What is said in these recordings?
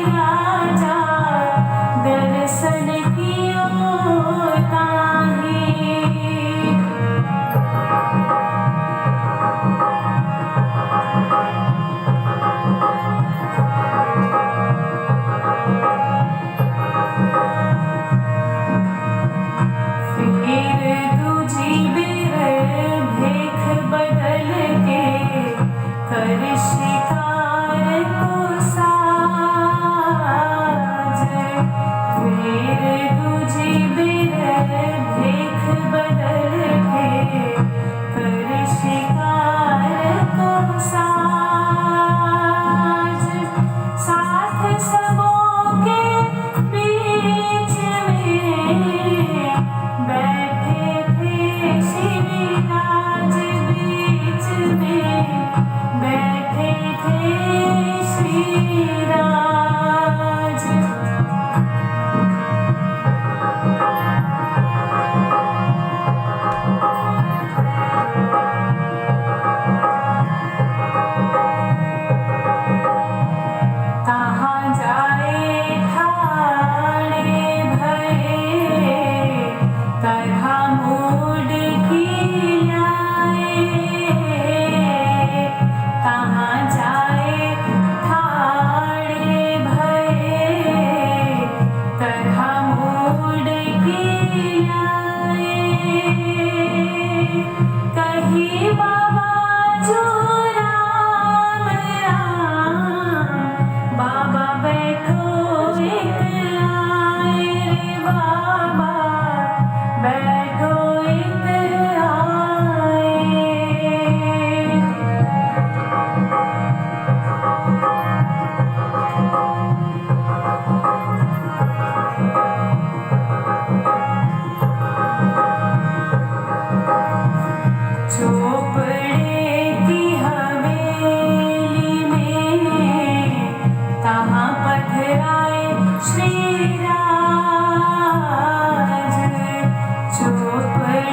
राजा दर्शन कियो ताहि। फिर दूजी बेर भेख बदल के कर शिकार को साज। फिर दूजी बेर भेख बदल के कर शिकार को साज। साथ सबों के बीच में बैठे थे श्री राज। बीच में बैठे थे श्री राज। कहाँ जाए ठाणे भये तरह मूड की आए। कहाँ जाए ठाणे भये तरह मूड की आए। कही बाबा जो राम राम बाबा बैठो एक आए। रे बाबा बैठो एक आए। चोपड़े की हवेली में तहाँ पधराए श्री राज। चोपड़े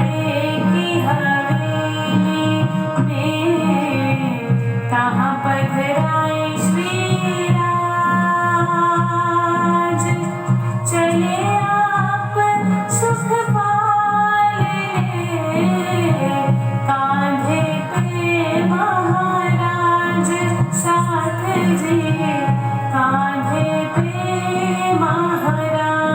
की हवेली में तहाँ पधराए श्री राज। चले आप सुख पाले कांधे पे महाराज। साथ जी कांधे पे महाराज।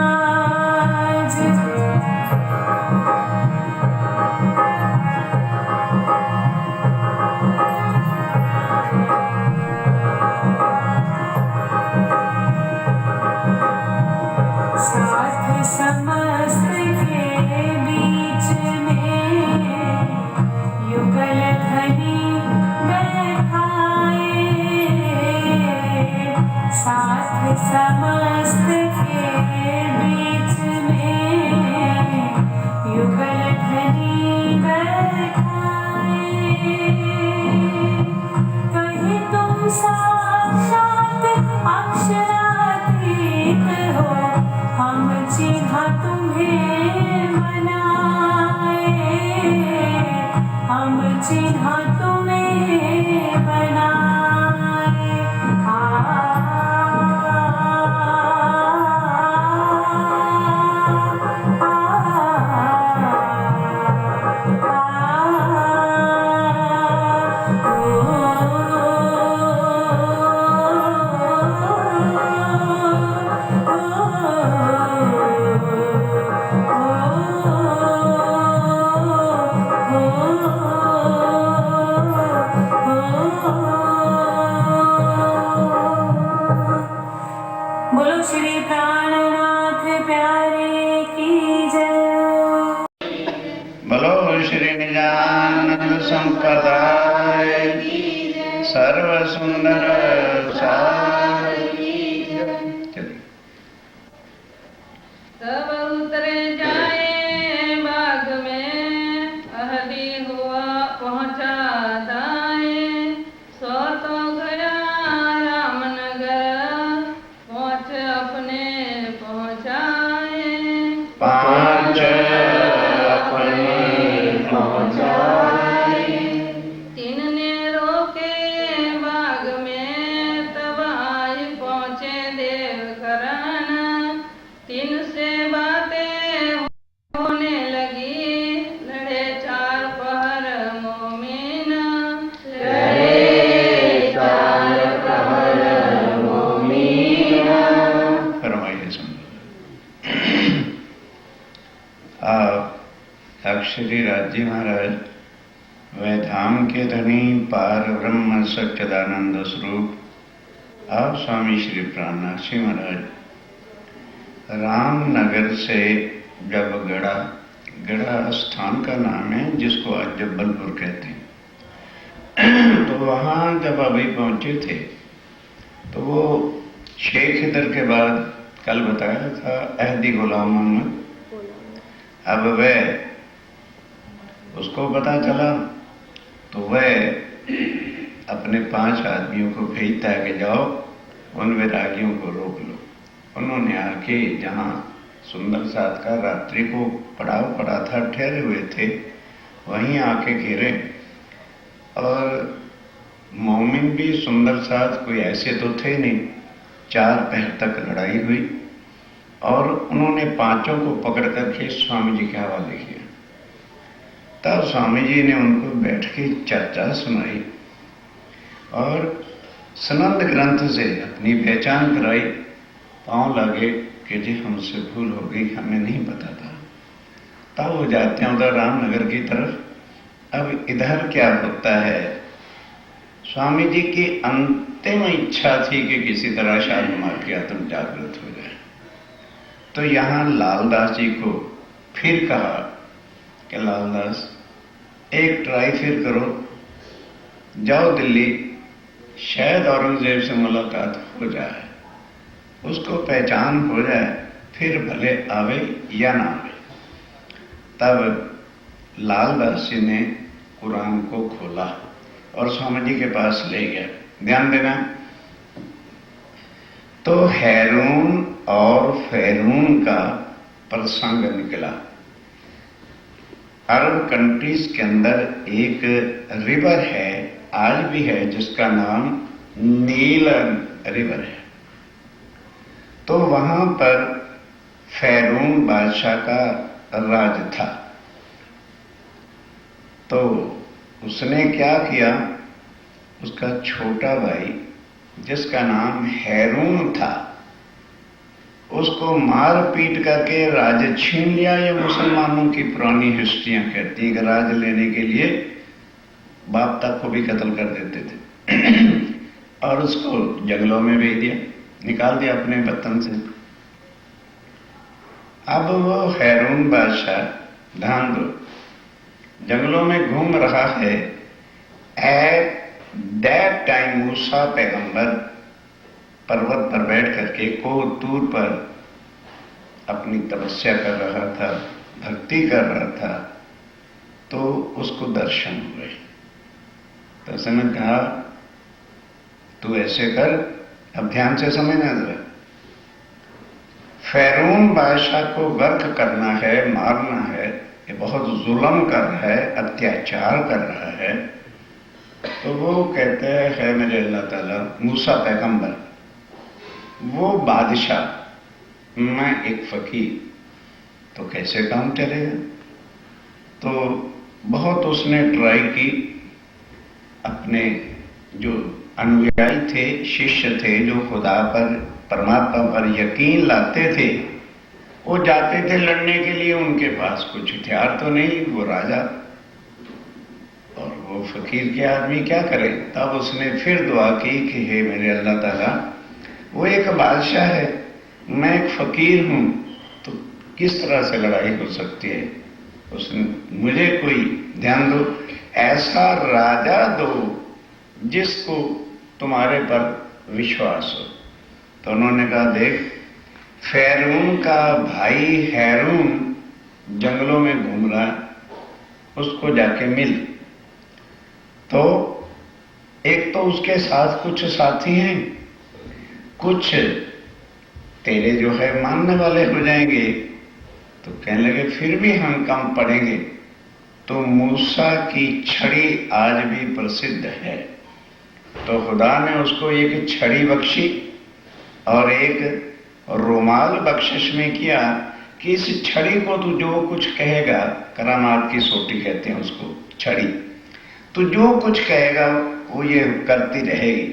साथ समस्त के बीच में युगल धनी बैठाए। साथ समस्त के बीच में युगल धनी बैठाए। कहीं तुम साक्षात अक्षरातीत हो हम चिन्हा तुम्हें बनाए। हम चिन्हा तुम्हें बनाए। बोलो श्री प्राणनाथ प्यारे की जय। बोलो श्री निजानंद संप्रदाय सर्व सुंदर सार। तब उतरे जाए बाग में अहली हुआ पहुँचा दाए। सो तो गया रामनगर पहुँच अपने पहुँचाए। पाँच अपने पहुँचाए। तीन ने रोके बाग में तब आई पहुँचे देव करण। 3 से बातें होने लगी, लड़े 4 पहर मोमिन। फरमाइए सुन। आप अक्षरी राज्य महाराज वैधाम के धनी पार ब्रह्म सच्चिदानंद स्वरूप आप स्वामी श्री प्राणनाथ जी महाराज रामनगर से जब गढ़ा स्थान का नाम है जिसको आज जब्बलपुर कहते हैं, तो वहाँ जब अभी पहुँचे थे तो वो शेख इधर के बाद कल बताया था अहदी गुलाम मोहम्मद, अब वह उसको पता चला तो वह अपने 5 आदमियों को भेजता है कि जाओ उन वैरागियों को रोक लो। उन्होंने आके जहाँ सुंदर साथ का रात्रि को पड़ाव पड़ा था, ठहरे हुए थे, वहीं आके घेरे। और मोमिन भी सुंदर साथ कोई ऐसे तो थे नहीं, 4 पहर तक लड़ाई हुई और उन्होंने 5 को पकड़ करके स्वामी जी के हवाले किया। तब स्वामी जी ने उनको बैठ के चर्चा सुनाई और सनंद ग्रंथ से अपनी पहचान कराई। पांव लगे कि जी हमसे भूल हो गई, हमें नहीं पता था। तब वो जाते हैं उधर रामनगर की तरफ। अब इधर क्या होता है, स्वामी जी की अंतिम इच्छा थी कि किसी तरह शालीमार की आत्म जागृत हो जाए। तो यहाँ लालदास जी को फिर कहा कि लालदास एक ट्राई फिर करो, जाओ दिल्ली, शायद औरंगजेब से मुलाकात हो जाए, उसको पहचान हो जाए, फिर भले आवे या ना आवे। तब लालदास जी ने कुरान को खोला और स्वामी जी के पास ले गया। ध्यान देना, तो हैरून और फैरून का प्रसंग निकला। अरब कंट्रीज के अंदर एक रिवर है, आज भी है, जिसका नाम नील रिवर है। तो वहां पर फैरून बादशाह का राज था। तो उसने क्या किया, उसका छोटा भाई जिसका नाम हैरून था, उसको मार पीट करके राज छीन लिया। ये मुसलमानों की पुरानी हिस्ट्रियां कहती हैं कि राज लेने के लिए बाप तक को भी कत्ल कर देते थे और उसको जंगलों में भेज दिया, निकाल दिया अपने वतन से। अब वो हैरून बादशाह, ध्यान दो, जंगलों में घूम रहा है। एट दैट टाइम मूसा पैगंबर पर्वत पर बैठ करके कोह-तूर पर अपनी तपस्या कर रहा था, भक्ति कर रहा था। तो उसको दर्शन हुए। तो उसने कहा तू ऐसे कर, अब ध्यान से समझना जरा, फैरून बादशाह को गर्क करना है, मारना है, ये बहुत जुल्म कर रहा है, अत्याचार कर रहा है। तो वो कहते हैं मेरे अल्लाह ताला, मूसा पैगंबर, वो बादशाह, मैं एक फकीर, तो कैसे काम चलेगा। तो बहुत उसने ट्राई की। अपने जो अनुयायी थे, शिष्य थे, जो खुदा पर, परमात्मा पर यकीन लाते थे, वो जाते थे लड़ने के लिए। उनके पास कुछ हथियार तो नहीं, वो राजा और वो फकीर के आदमी क्या करे। तब उसने फिर दुआ की कि हे मेरे अल्लाह ताला, वो एक बादशाह है, मैं एक फकीर हूं, तो किस तरह से लड़ाई हो सकती है। उसने मुझे कोई, ध्यान दो, ऐसा राजा दो जिसको तुम्हारे पर विश्वास हो। तो उन्होंने कहा देख, फैरून का भाई हैरून जंगलों में घूम रहा है, उसको जाके मिल। तो एक तो उसके साथ कुछ साथी हैं, कुछ तेरे जो है मानने वाले हो जाएंगे। तो कहने लगे फिर भी हम कम पड़ेंगे। तो मूसा की छड़ी आज भी प्रसिद्ध है। तो खुदा ने उसको एक छड़ी बख्शी और एक रुमाल बख्शिश में किया कि इस छड़ी को तू जो कुछ कहेगा, करामात की सोटी कहते हैं उसको, छड़ी, तू जो कुछ कहेगा वो ये करती रहेगी।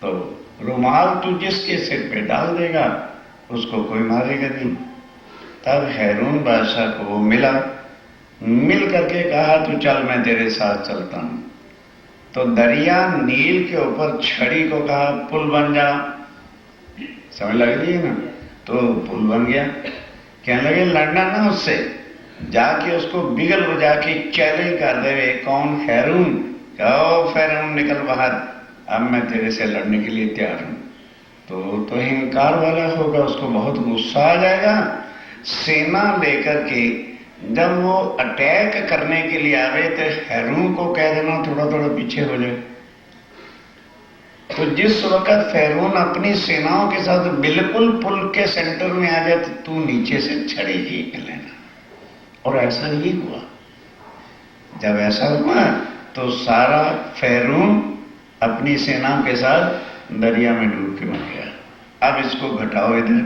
तो रुमाल तू जिसके सिर पे डाल देगा उसको कोई मारेगा नहीं। तब हैरून बादशाह को वो मिला, मिल करके कहा तू चल मैं तेरे साथ चलता हूं। तो दरिया नील के ऊपर छड़ी को कहा पुल बन जा, समझ लग रही है ना, तो पुल बन गया। कहने लगे लड़ना ना उससे, जाके उसको बिगल बजा के चैलेंज कर देवे, कौन? हैरून। कहो हैरून निकल बाहर, अब मैं तेरे से लड़ने के लिए तैयार हूं। तो हिंकार वाला होगा, उसको बहुत गुस्सा आ जाएगा। सेना लेकर के जब वो अटैक करने के लिए आवे तो हैरून को कह देना थोड़ा थोड़ा पीछे हो जाए। तो जिस वक्त हैरून अपनी सेनाओं के साथ बिल्कुल पुल के सेंटर में आ जाए तो तू नीचे से छड़ी खींच लेना। और ऐसा ही हुआ। जब ऐसा हुआ तो सारा हैरून अपनी सेना के साथ दरिया में डूब के मर गया। अब इसको घटाओ इधर।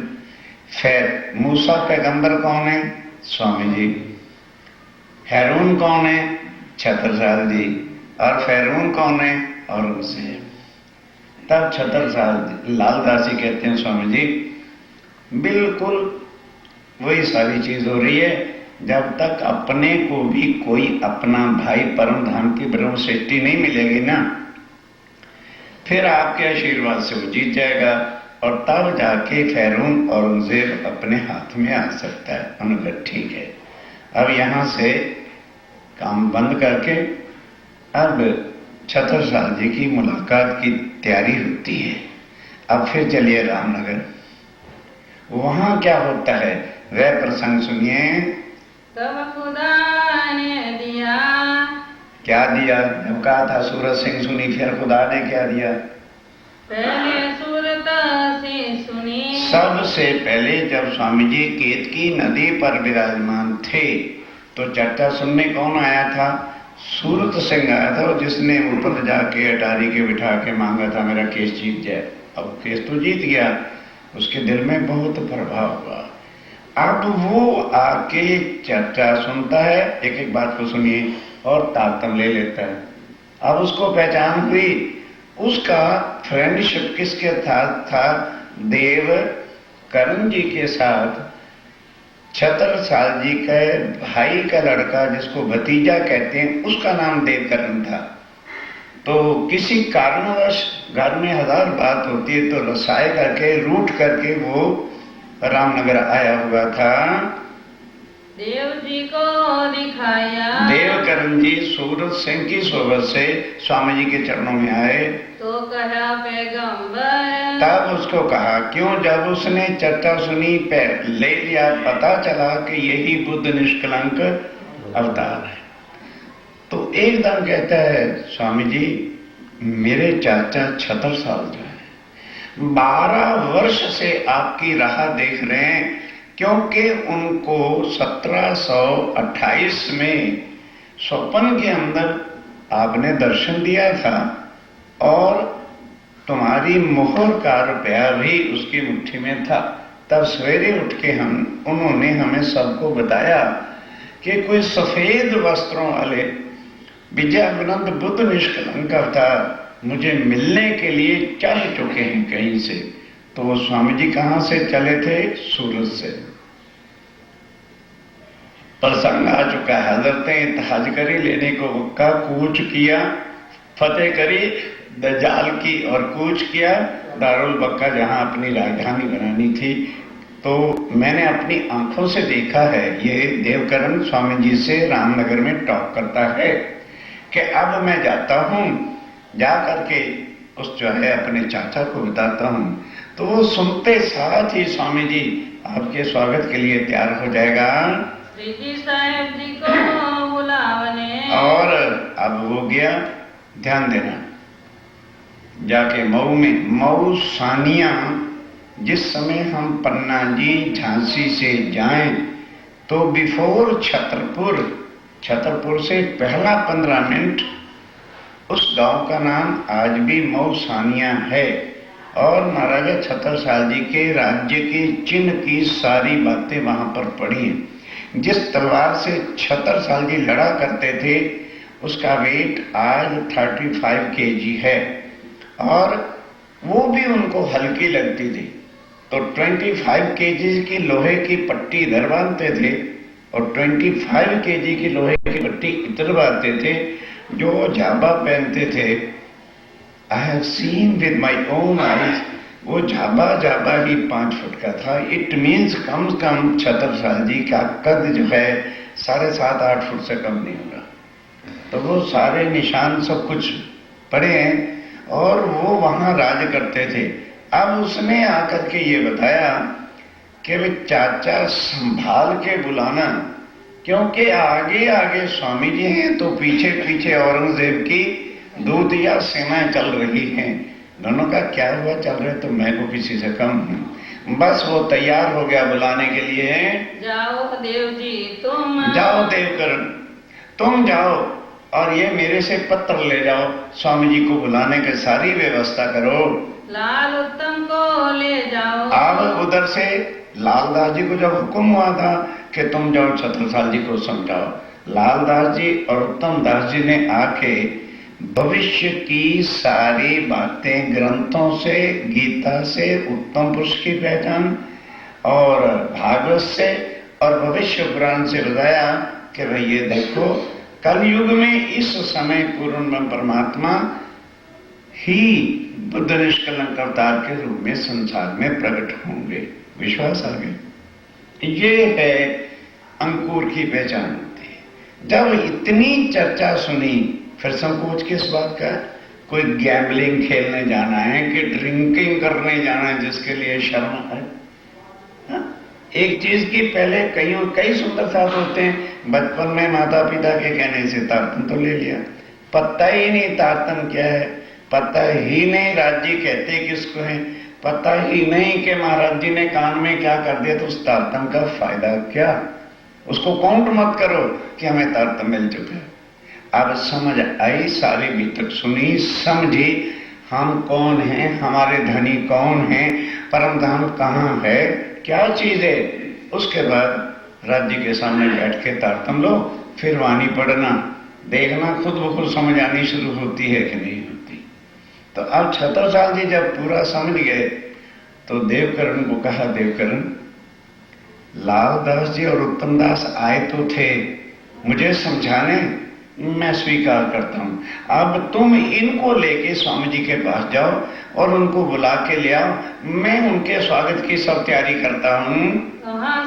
फिर मूसा पैगंबर कौन है? स्वामी जी। हैरून कौन है? छत्रसाल जी। और हैरून कौन है? औरंगजेब। तब छत्रसाल लालदासी कहते हैं स्वामी जी बिल्कुल वही सारी चीज हो रही है, जब तक अपने को भी कोई अपना भाई परम धाम की ब्रह्म सृष्टि नहीं मिलेगी ना, फिर आपके आशीर्वाद से वो जीत जाएगा और तब जाके हैरून औरंगजेब अपने हाथ में आ सकता है। उन्होंने कहा ठीक है। अब यहां से काम बंद करके अब छत्रसाल जी की मुलाकात की तैयारी होती है। अब फिर चलिए रामनगर। वहां क्या होता है वह प्रसंग सुनिए। तब खुदा ने दिया, क्या दिया? जब कहा था सूरत सिंह सुनी, फिर खुदा ने क्या दिया? पहले सूरत से सुनी। सबसे पहले जब स्वामी जी केतकी नदी पर विराजमान थे तो चर्चा सुनने कौन आया था? सूरत सिंह आया था, जिसने ऊपर जाके अटारी के बिठा के मांगा था मेरा केस जीत जाए। अब केस तो जीत गया, उसके दिल में बहुत प्रभाव हुआ। अब वो आके चर्चा सुनता है, एक एक बात को सुनिए और ताकतम ले लेता है। अब उसको पहचान हुई, उसका फ्रेंडशिप किसके साथ था? देव करण जी के साथ। छत्रसाल जी के भाई का लड़का जिसको भतीजा कहते हैं उसका नाम देवकरण था। तो किसी कारणवश घर में 1000 बात होती है तो रसाए करके रूठ करके वो रामनगर आया हुआ था। देव जी को दिखाया। देवकरण जी सूरत सिंह की सोबत से स्वामी जी के चरणों में आए तो कहा पैगंबर। तब उसको कहा क्यों? जब उसने चर्चा सुनी, ले लिया, पता चला कि यही बुद्ध निष्कलंक अवतार है। तो एकदम कहता है स्वामी जी मेरे चाचा छत्रसाल जो है 12 वर्ष से आपकी राह देख रहे हैं, क्योंकि उनको 1728 में स्वप्न के अंदर आपने दर्शन दिया था और तुम्हारी मोहर का रुपया भी उसकी मुट्ठी में था। तब सवेरे उठ के उन्होंने हमें सबको बताया कि कोई सफेद वस्त्रों वाले विजयानंद बुद्ध निष्कलंक अवतार मुझे मिलने के लिए चल चुके हैं कहीं से। तो वो स्वामी जी कहां से चले थे? सूरत से। प्रसंग आ चुका है, हजरतें इत्तेहाज करी, लेने को का कूच किया, फतेह करी दजाल की और कूच किया दारुल बक्का जहां अपनी राजधानी बनानी थी। तो मैंने अपनी आंखों से देखा है, ये देवकरण स्वामी जी से रामनगर में टॉक करता है कि अब मैं जाता हूं, जा करके उस जो है अपने चाचा को बताता हूं। तो वो सुनते साथ ही स्वामी जी आपके स्वागत के लिए तैयार हो जाएगा। श्री साहेब जी को बुलावने। और अब वो गया, ध्यान देना, जाके मऊ में, मऊ सानिया, जिस समय हम पन्ना जी झांसी से जाएं तो बिफोर छतरपुर से पहला 15 मिनट उस गांव का नाम आज भी मऊ सानिया है। और महाराजा छत्रसाल जी के राज्य के चिन्ह की सारी बातें वहां पर पढ़ी हैं। जिस तलवार से छत्रसाल जी लड़ा करते थे उसका वेट आज 35 kg है और वो भी उनको हल्की लगती थी। तो 25 kg की लोहे की पट्टी इधर बांधते थे और 25 kg की लोहे की पट्टी इधर बांधते थे। जो झाबा पहनते थे, I have seen with my own eyes, वो झाबा ही 5 फुट का था। इट मीन्स कम से कम छत्रसाल जी का कद जो है 7.5-8 फुट से कम नहीं होगा। तो वो सारे निशान सब कुछ पड़े हैं और वो वहां राज करते थे। अब उसने आकर के ये बताया कि वे चाचा संभाल के बुलाना, क्योंकि आगे आगे स्वामी जी हैं तो पीछे पीछे औरंगजेब की दूत या सेनाएं चल रही हैं। दोनों का क्या हुआ चल रहे तो मैं को किसी से कम हूं। बस वो तैयार हो गया बुलाने के लिए। जाओ देव जी तुम, जाओ देवकरण तुम जाओ और ये मेरे से पत्र ले जाओ, स्वामी जी को बुलाने की सारी व्यवस्था करो। लाल उत्तम को ले जाओ। अब उधर से लालदास जी को जब हुक्म हुआ था कि तुम जाओ छत्रसाल जी को समझाओ, लालदास जी और उत्तम दास जी ने आके भविष्य की सारी बातें ग्रंथों से, गीता से, उत्तम पुरुष की पहचान और भागवत से और भविष्य पुराण से बताया कि भाई ये देखो कलयुग में इस समय पूर्ण परमात्मा ही बुद्ध निष्कलंक अवतार के रूप में संसार में प्रकट होंगे। विश्वास आ गया। ये है अंकुर की पहचान होती है। जब इतनी चर्चा सुनी फिर संकोच किस बात का? कोई गैम्बलिंग खेलने जाना है कि ड्रिंकिंग करने जाना है जिसके लिए शर्म है? एक चीज की पहले कई सुंदर साथ होते हैं। बचपन में माता पिता के कहने से तारतन तो ले लिया, पता ही नहीं तारतन क्या है, पता ही नहीं राज्य कहते किसको है, पता ही नहीं कि महाराज जी ने कान में क्या कर दिया, तो उस तारतम का फायदा क्या? उसको काउंट मत करो कि हमें तारतम मिल चुका है। अब समझ आई, सारी बीतक सुनी, समझी हम कौन हैं, हमारे धनी कौन हैं, परम धाम कहाँ है, क्या चीज है। उसके बाद राज्य के सामने बैठ के तारतम लो, फिर वाणी पढ़ना, देखना खुद ब खुद समझ आनी शुरू होती है कि नहीं होती। तो अब छत्रसाल जी जब पूरा समझ गए तो देवकरण को कहा, देवकरण लालदास जी और उत्तम दास आए तो थे मुझे समझाने, मैं स्वीकार करता हूं। अब तुम इनको लेके स्वामी जी के पास जाओ और उनको बुला के ले आओ, मैं उनके स्वागत की सब तैयारी करता हूं। कहाँ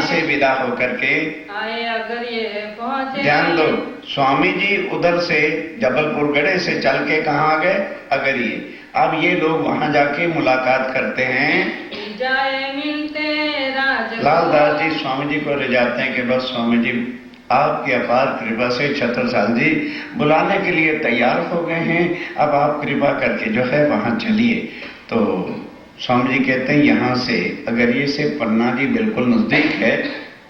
से विदा होकर के आए अगर ये पहुंचे। ध्यान दो, स्वामी जी उधर से जबलपुर गढ़े से चल के कहाँ आ गए? अगरिये। अब ये लोग वहां जाके मुलाकात करते हैं, जाए मिलते राज। लालदास जी स्वामी जी को ले जाते हैं कि बस स्वामी जी आपकी अपार कृपा से छत्रसाल जी बुलाने के लिए तैयार हो गए हैं, अब आप कृपा करके जो है वहां चलिए। तो स्वामी जी कहते हैं यहाँ से अगरिये से पन्ना जी बिल्कुल नजदीक है,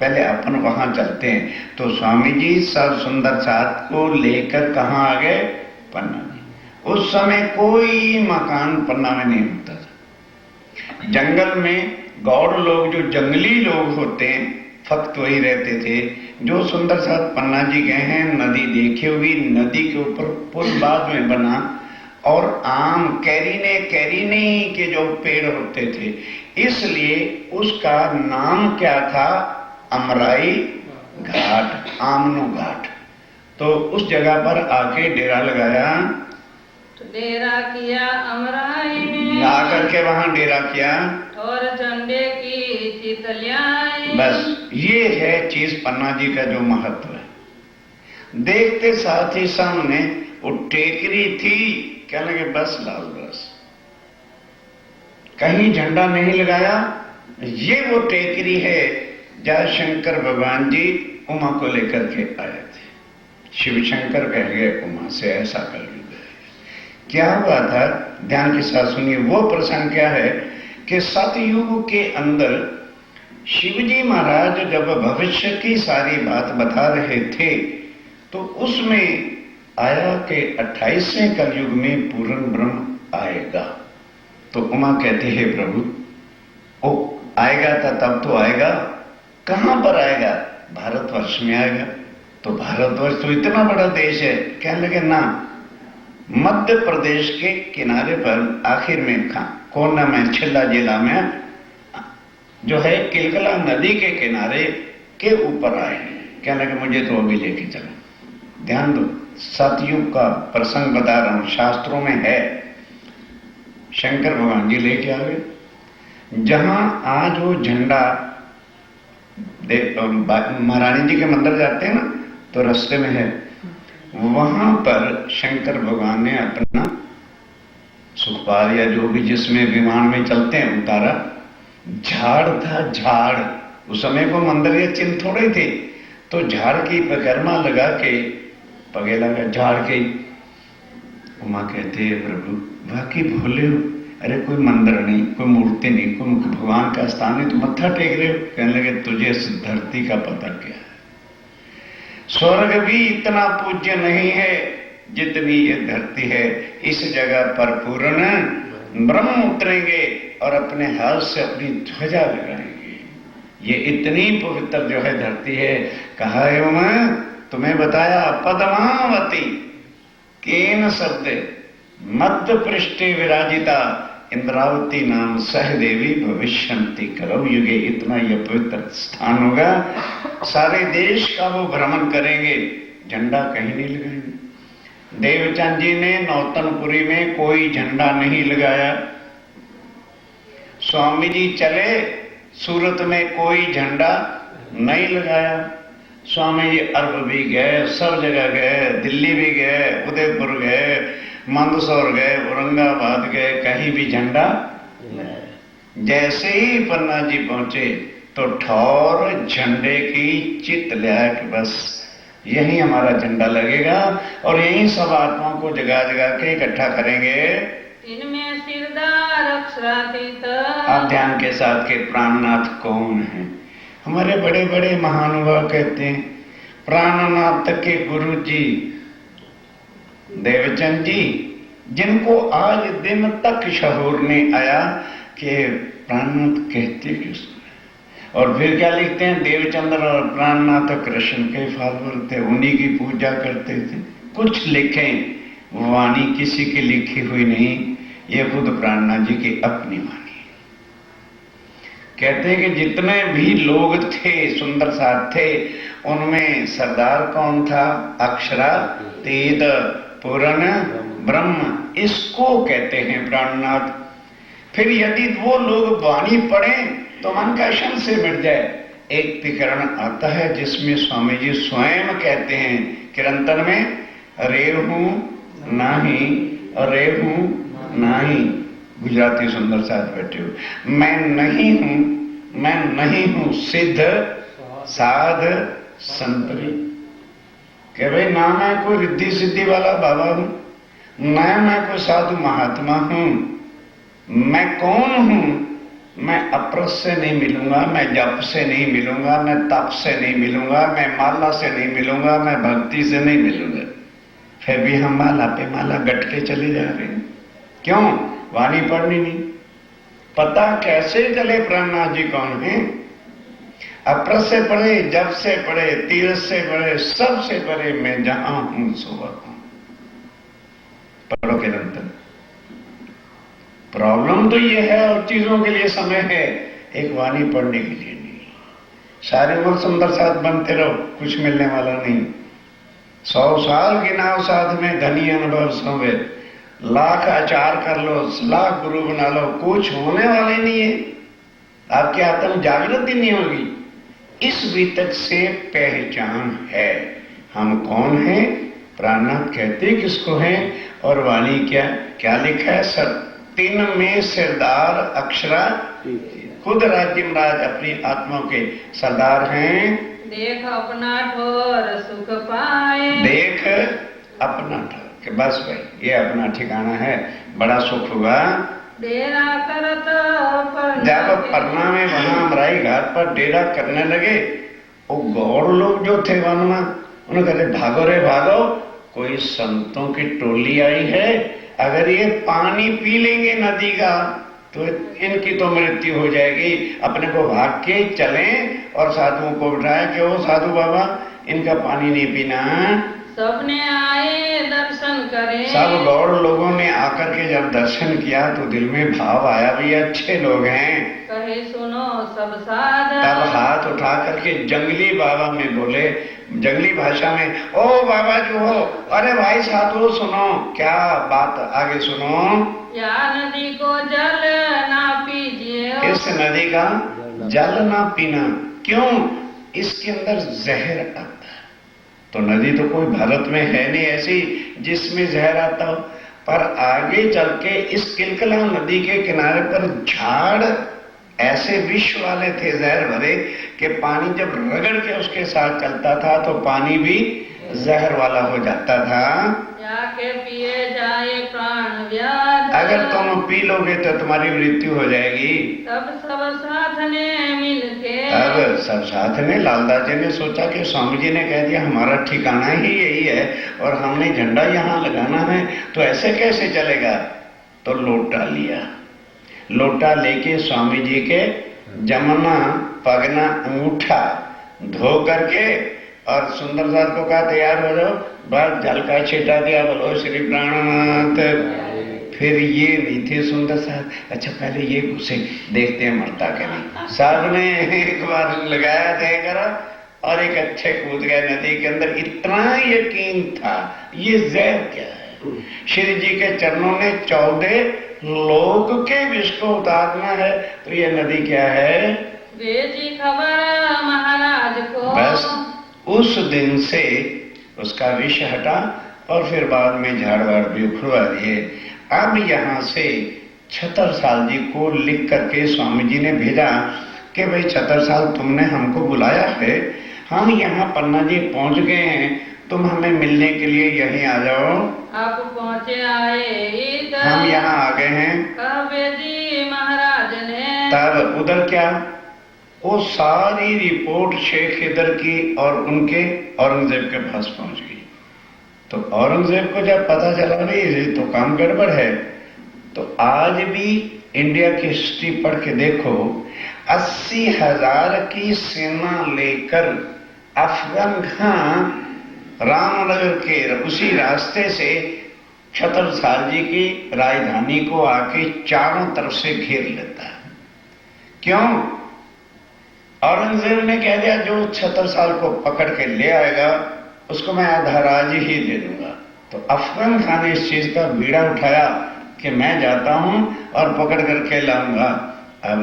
पहले अपन वहां चलते हैं। तो स्वामी जी सब सुंदर साथ को लेकर कहाँ आ गए? पन्ना जी। उस समय कोई मकान पन्ना में नहीं होता था। जंगल में गौड़ लोग, जो जंगली लोग होते हैं, फक्त वही रहते थे। जो सुंदर साथ पन्ना जी गए हैं, नदी देखी होगी, नदी के ऊपर पुल बाद में बना और आम कैरीने के जो पेड़ होते थे, इसलिए उसका नाम क्या था? अमराई घाट, आमनो घाट। तो उस जगह पर आके डेरा लगाया, तो डेरा किया अमराई में, आकर के वहां डेरा किया और झंडे की चितलियां। बस ये है चीज पन्ना जी का जो महत्व है। देखते साथ ही सामने वो टेकरी थी, क्या लगे बस लाल बस, कहीं झंडा नहीं लगाया। ये वो टेकरी है जहाँ शंकर भगवान जी उमा को लेकर के आए थे। शिव शंकर कह गए उमा से ऐसा कर ली। क्या हुआ था? ध्यान के साथ सुनिए। वो प्रसंग क्या है कि सतयुग के अंदर शिवजी महाराज जब भविष्य की सारी बात बता रहे थे तो उसमें आया कि 28वें कलयुग में पूर्ण ब्रह्म आएगा। तो उमा कहती है प्रभु, ओ आएगा था तब तो आएगा, कहां पर आएगा? भारतवर्ष में आएगा। तो भारतवर्ष तो इतना बड़ा देश है। कहने लगे ना, मध्य प्रदेश के किनारे पर आखिर में कोना में छिल्ला जिला में जो है किलकला नदी के किनारे के ऊपर आए। कहने लगे मुझे तो अभी लेके चलो। ध्यान दो, सतयुग का प्रसंग बता रहा हूं, शास्त्रों में है। शंकर भगवान जी लेके आ गए। जहां आज वो झंडा महारानी जी के मंदिर जाते हैं ना, तो रास्ते में है, वहां पर शंकर भगवान ने अपना सुखपाल या जो भी जिसमें विमान में चलते हैं उतारा। झाड़ था, झाड़। उस समय को मंदिर या चिन्ह थोड़े थे, तो झाड़ की परिक्रमा लगा के पगे लगा झाड़ के। उमा कहते हैं प्रभु वाकई भोले हो। अरे कोई मंदिर नहीं, कोई मूर्ति नहीं, कोई भगवान का स्थान नहीं, तो मत्था टेक रहे हो। कहने लगे तुझे इस धरती का पता क्या है? स्वर्ग भी इतना पूज्य नहीं है जितनी ये धरती है। इस जगह पर पूर्ण ब्रह्म उतरेंगे और अपने हाथ से अपनी ध्वजा लगाएंगे। ये इतनी पवित्र जो है धरती है। कहा है मैं तुम्हें बताया, पद्मावती केन शब्द मध्य पृष्ठे विराजिता इंद्रावती नाम सहदेवी भविष्यंति करो युगे। इतना यह पवित्र स्थान होगा, सारे देश का वो भ्रमण करेंगे, झंडा कहीं नहीं लगाएंगे। देवचंद जी ने नौतनपुरी में कोई झंडा नहीं लगाया। स्वामी जी चले सूरत में, कोई झंडा नहीं लगाया। स्वामी जी अरब भी गए, सब जगह गए, दिल्ली भी गए, उदयपुर गए, मंदसौर गए, औरंगाबाद गए, कहीं भी झंडा। जैसे ही पन्ना जी पहुंचे तो ठौर झंडे की चित लिया कि बस यही हमारा झंडा लगेगा और यही सब आत्माओं को जगा जगा के इकट्ठा करेंगे। इनमें सिरदार अक्षरातीत। आप ध्यान के साथ के प्राणनाथ कौन है? हमारे बड़े बड़े महानुभाव कहते हैं प्राणनाथ के गुरु जी देवचंद जी, जिनको आज दिन तक शहूर नहीं आया कि प्राणनाथ कहते किस। और फिर क्या लिखते हैं, देवचंद्र और प्राणनाथ कृष्ण के फॉलोअर थे, उन्हीं की पूजा करते थे। कुछ लिखें, वाणी किसी की लिखी हुई नहीं, ये खुद प्राणनाथ जी की अपनी वाणी। कहते हैं कि जितने भी लोग थे सुंदर साथ थे, उनमें सरदार कौन था? अक्षरातीत पूर्ण ब्रह्म, इसको कहते हैं प्राणनाथ। फिर यदि वो लोग वाणी पढ़ें तो मन का शन से मिट जाए। एक प्रकरण आता है जिसमें स्वामी जी स्वयं कहते हैं किरंतन में, रेहू नाही, रेहू नाही। गुजराती सुंदर साथ बैठे हो, मैं नहीं हूं सिद्ध साध संतरी। कि भाई ना मैं कोई रिद्धि सिद्धि वाला बाबा हूं, ना मैं कोई साधु महात्मा हूं। मैं कौन हूं? मैं अपरस से नहीं मिलूंगा, मैं जप से नहीं मिलूंगा, मैं तप से नहीं मिलूंगा, मैं माला से नहीं मिलूंगा, मैं भक्ति से नहीं मिलूंगा। फिर भी हम माला पे माला गट के चले जा रहे हैं। क्यों? वाणी पढ़नी नहीं। पता कैसे चले प्राणनाथ जी कौन है? अपरस से पढ़े, जप से पढ़े, तीर्थ से पढ़े, सबसे पढ़े, मैं जहां हूं सो हूं। पढ़ो निरंतर। प्रॉब्लम तो ये है और चीजों के लिए समय है, एक वाणी पढ़ने के लिए नहीं। सारे लोग सुंदर साथ बनते रहो, कुछ मिलने वाला नहीं। 100 साल गिनाओ साथ में धनी अनुभव सोवे, लाख आचार कर लो, लाख गुरु बना लो, कुछ होने वाले नहीं है। आपकी आत्म जागृति नहीं होगी। इस वितक से पहचान है हम कौन है। प्राणनाथ कहते किसको है और वाणी क्या क्या लिखा है? सर 3 में सरदार अक्षरा, खुद राज्यमराज अपनी आत्मा के सरदार हैं। देख अपना ठोर सुख पाए, देख अपना ठोर, कि बस भाई ये अपना ठिकाना है, बड़ा सुख हुआ। डेरा करत जब पन्ना में वहां अमराई घाट पर डेरा करने लगे, वो गौड़ लोग जो थे वन में, उन्होंने कहते भागो रे भागो, कोई संतों की टोली आई है अगर ये पानी पी लेंगे नदी का तो इनकी तो मृत्यु हो जाएगी। अपने को भाग के चलें और साधुओं को बिठाया कि वो साधु बाबा इनका पानी नहीं पीना। सबने आए दर्शन करें। सब गौड़ लोगों ने आकर के जब दर्शन किया तो दिल में भाव आया, भाई अच्छे लोग हैं। कहे सुनो सब साधु। तब हाथ उठा करके जंगली बाबा में बोले, जंगली भाषा में, ओ बाबा जो हो, अरे भाई साधु सुनो, क्या बात आगे सुनो। या नदी को जल ना पीजिए। इस नदी का जल ना पीना। क्यों? इसके अंदर जहर आता है। तो नदी तो कोई भारत में है नहीं ऐसी जिसमें जहर आता हो, पर आगे चल के इस किलकला नदी के किनारे पर झाड़ ऐसे विष वाले थे जहर भरे कि पानी जब रगड़ के उसके साथ चलता था तो पानी भी जहर वाला हो जाता था। जाके पिए जाए प्राण व्याध। अगर तुम पी लोगे तो तुम्हारी मृत्यु हो जाएगी। तब सब साथ ने मिलके। अब सब साथ ने, लालदास जी ने सोचा कि स्वामी जी ने कह दिया हमारा ठिकाना ही यही है और हमने झंडा यहाँ लगाना है तो ऐसे कैसे चलेगा। तो लोटा लिया, लोटा लेके स्वामी जी के जमना पगना अंगूठा धो करके और सुंदर साथ को कहा तैयार हो जाओ, बस जल का छिटा दिया, बोलो श्री प्राणनाथ। फिर ये नहीं थे सुंदर साथ, अच्छा पहले ये घुसे देखते हैं मरता के नहीं। साहब ने एक बार लगाया देकर और एक अच्छे कूद गए नदी के अंदर। इतना यकीन था ये जहर क्या है। श्री जी के चरणों ने 14 लोग के विष को उतारना है तो ये नदी क्या है। भेजी खबर महाराज को। बस उस दिन से उसका विष हटा और फिर बाद में झाड़ वाड़ भी उखड़वा दिए। अब यहाँ से छतरसाल जी को लिख करके स्वामी जी ने भेजा कि भाई छतरसाल तुमने हमको बुलाया है, हम यहाँ पन्ना जी पहुँच गए हैं, तुम हमें मिलने के लिए यहीं आ जाओ। आप पहुँचे आए हम यहाँ आ गए हैं। जी महाराज ने। तब उधर क्या, वो सारी रिपोर्ट शेख इधर की और उनके औरंगजेब के पास पहुंच गई। तो औरंगजेब को जब पता चला नहीं तो काम गड़बड़ है, तो आज भी इंडिया की हिस्ट्री पढ़ के देखो, 80,000 की सेना लेकर अफगान खान रामनगर के उसी रास्ते से छतरसाल जी की राजधानी को आके चारों तरफ से घेर लेता है। क्यों? औरंगजेब ने कह दिया जो छतरसाल को पकड़ के ले आएगा उसको मैं आधा राज ही दे दूंगा। तो अफगान खान ने इस चीज का बीड़ा उठाया कि मैं जाता हूं और पकड़ करके लाऊंगा। अब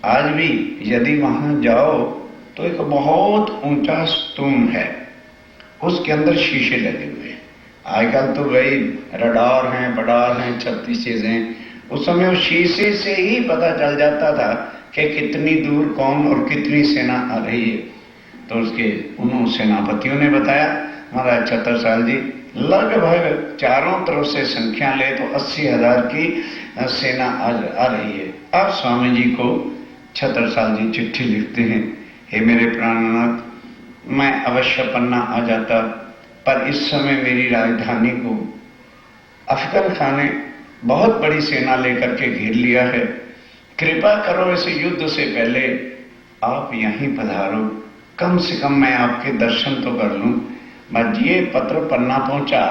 आज भी यदि वहां जाओ तो एक बहुत ऊंचा स्तूप है, उसके अंदर शीशे लगे हुए हैं। आजकल तो भाई रडार हैं, बडार हैं, 36 चीजें। उस समय उस शीशे से ही पता चल जाता था कि कितनी दूर कौन और कितनी सेना आ रही है। तो उसके उन सेनापतियों ने बताया महाराज छतरसाल जी लगभग चारों तरफ से संख्या ले तो 80,000 की सेना आ रही है। अब स्वामी जी को छतरसाल जी चिट्ठी लिखते हैं, हे मेरे प्राणनाथ, मैं अवश्य पन्ना आ जाता, पर इस समय मेरी राजधानी को अफगान खान ने बहुत बड़ी सेना लेकर के घेर लिया है। कृपा करो इस युद्ध से पहले आप यहीं पधारो, कम से कम मैं आपके दर्शन तो कर लूं। बस ये पत्र पन्ना पहुंचा,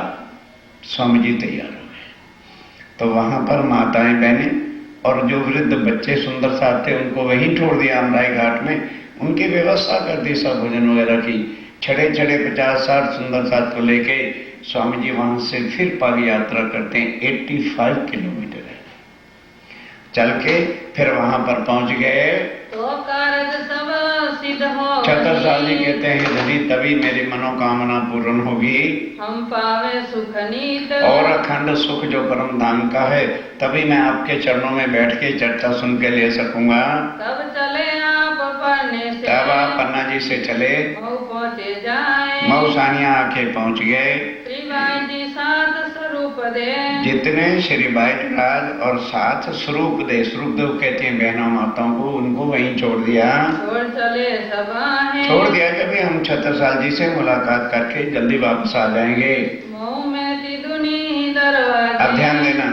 स्वामी जी तैयार हो गए। तो वहां पर माताएं बहनें और जो वृद्ध बच्चे सुंदर साथ थे उनको वहीं छोड़ दिया अमराई घाट में। उनकी व्यवस्था कर दी सब भोजन वगैरह की। छड़े 50-60 सुंदर साथ को लेके स्वामी जी वहां से फिर पग यात्रा करते हैं। 85 किलोमीटर है, चल के फिर वहां पर पहुंच गए। तो कार्य सब सिद्ध हो। छतरसाल जी कहते हैं यदि तभी मेरी मनोकामना पूर्ण होगी, हम पावे सुख नीत और अखंड सुख जो परम धाम का है, तभी मैं आपके चरणों में बैठ के चर्चा सुन के ले सकूंगा। तब चले आप पन्ने से। तब आप पन्ना जी से चले, मऊ पहुँचे जाए। मऊ सानिया आके पहुंच गए। श्री बाई जी सात स्वरूप दे। जितने श्री बाईराज और साथ स्वरूप दे, स्वरूप देव कहते हैं बहनों माताओं को, उनको वहीं छोड़ दिया। छोड़ चले सब आहे। छोड़ दिया कि भी हम छतरसाल जी से मुलाकात करके जल्दी वापस आ जाएंगे। मऊ में तिदुनी दरवाजे। अब ध्यान देना,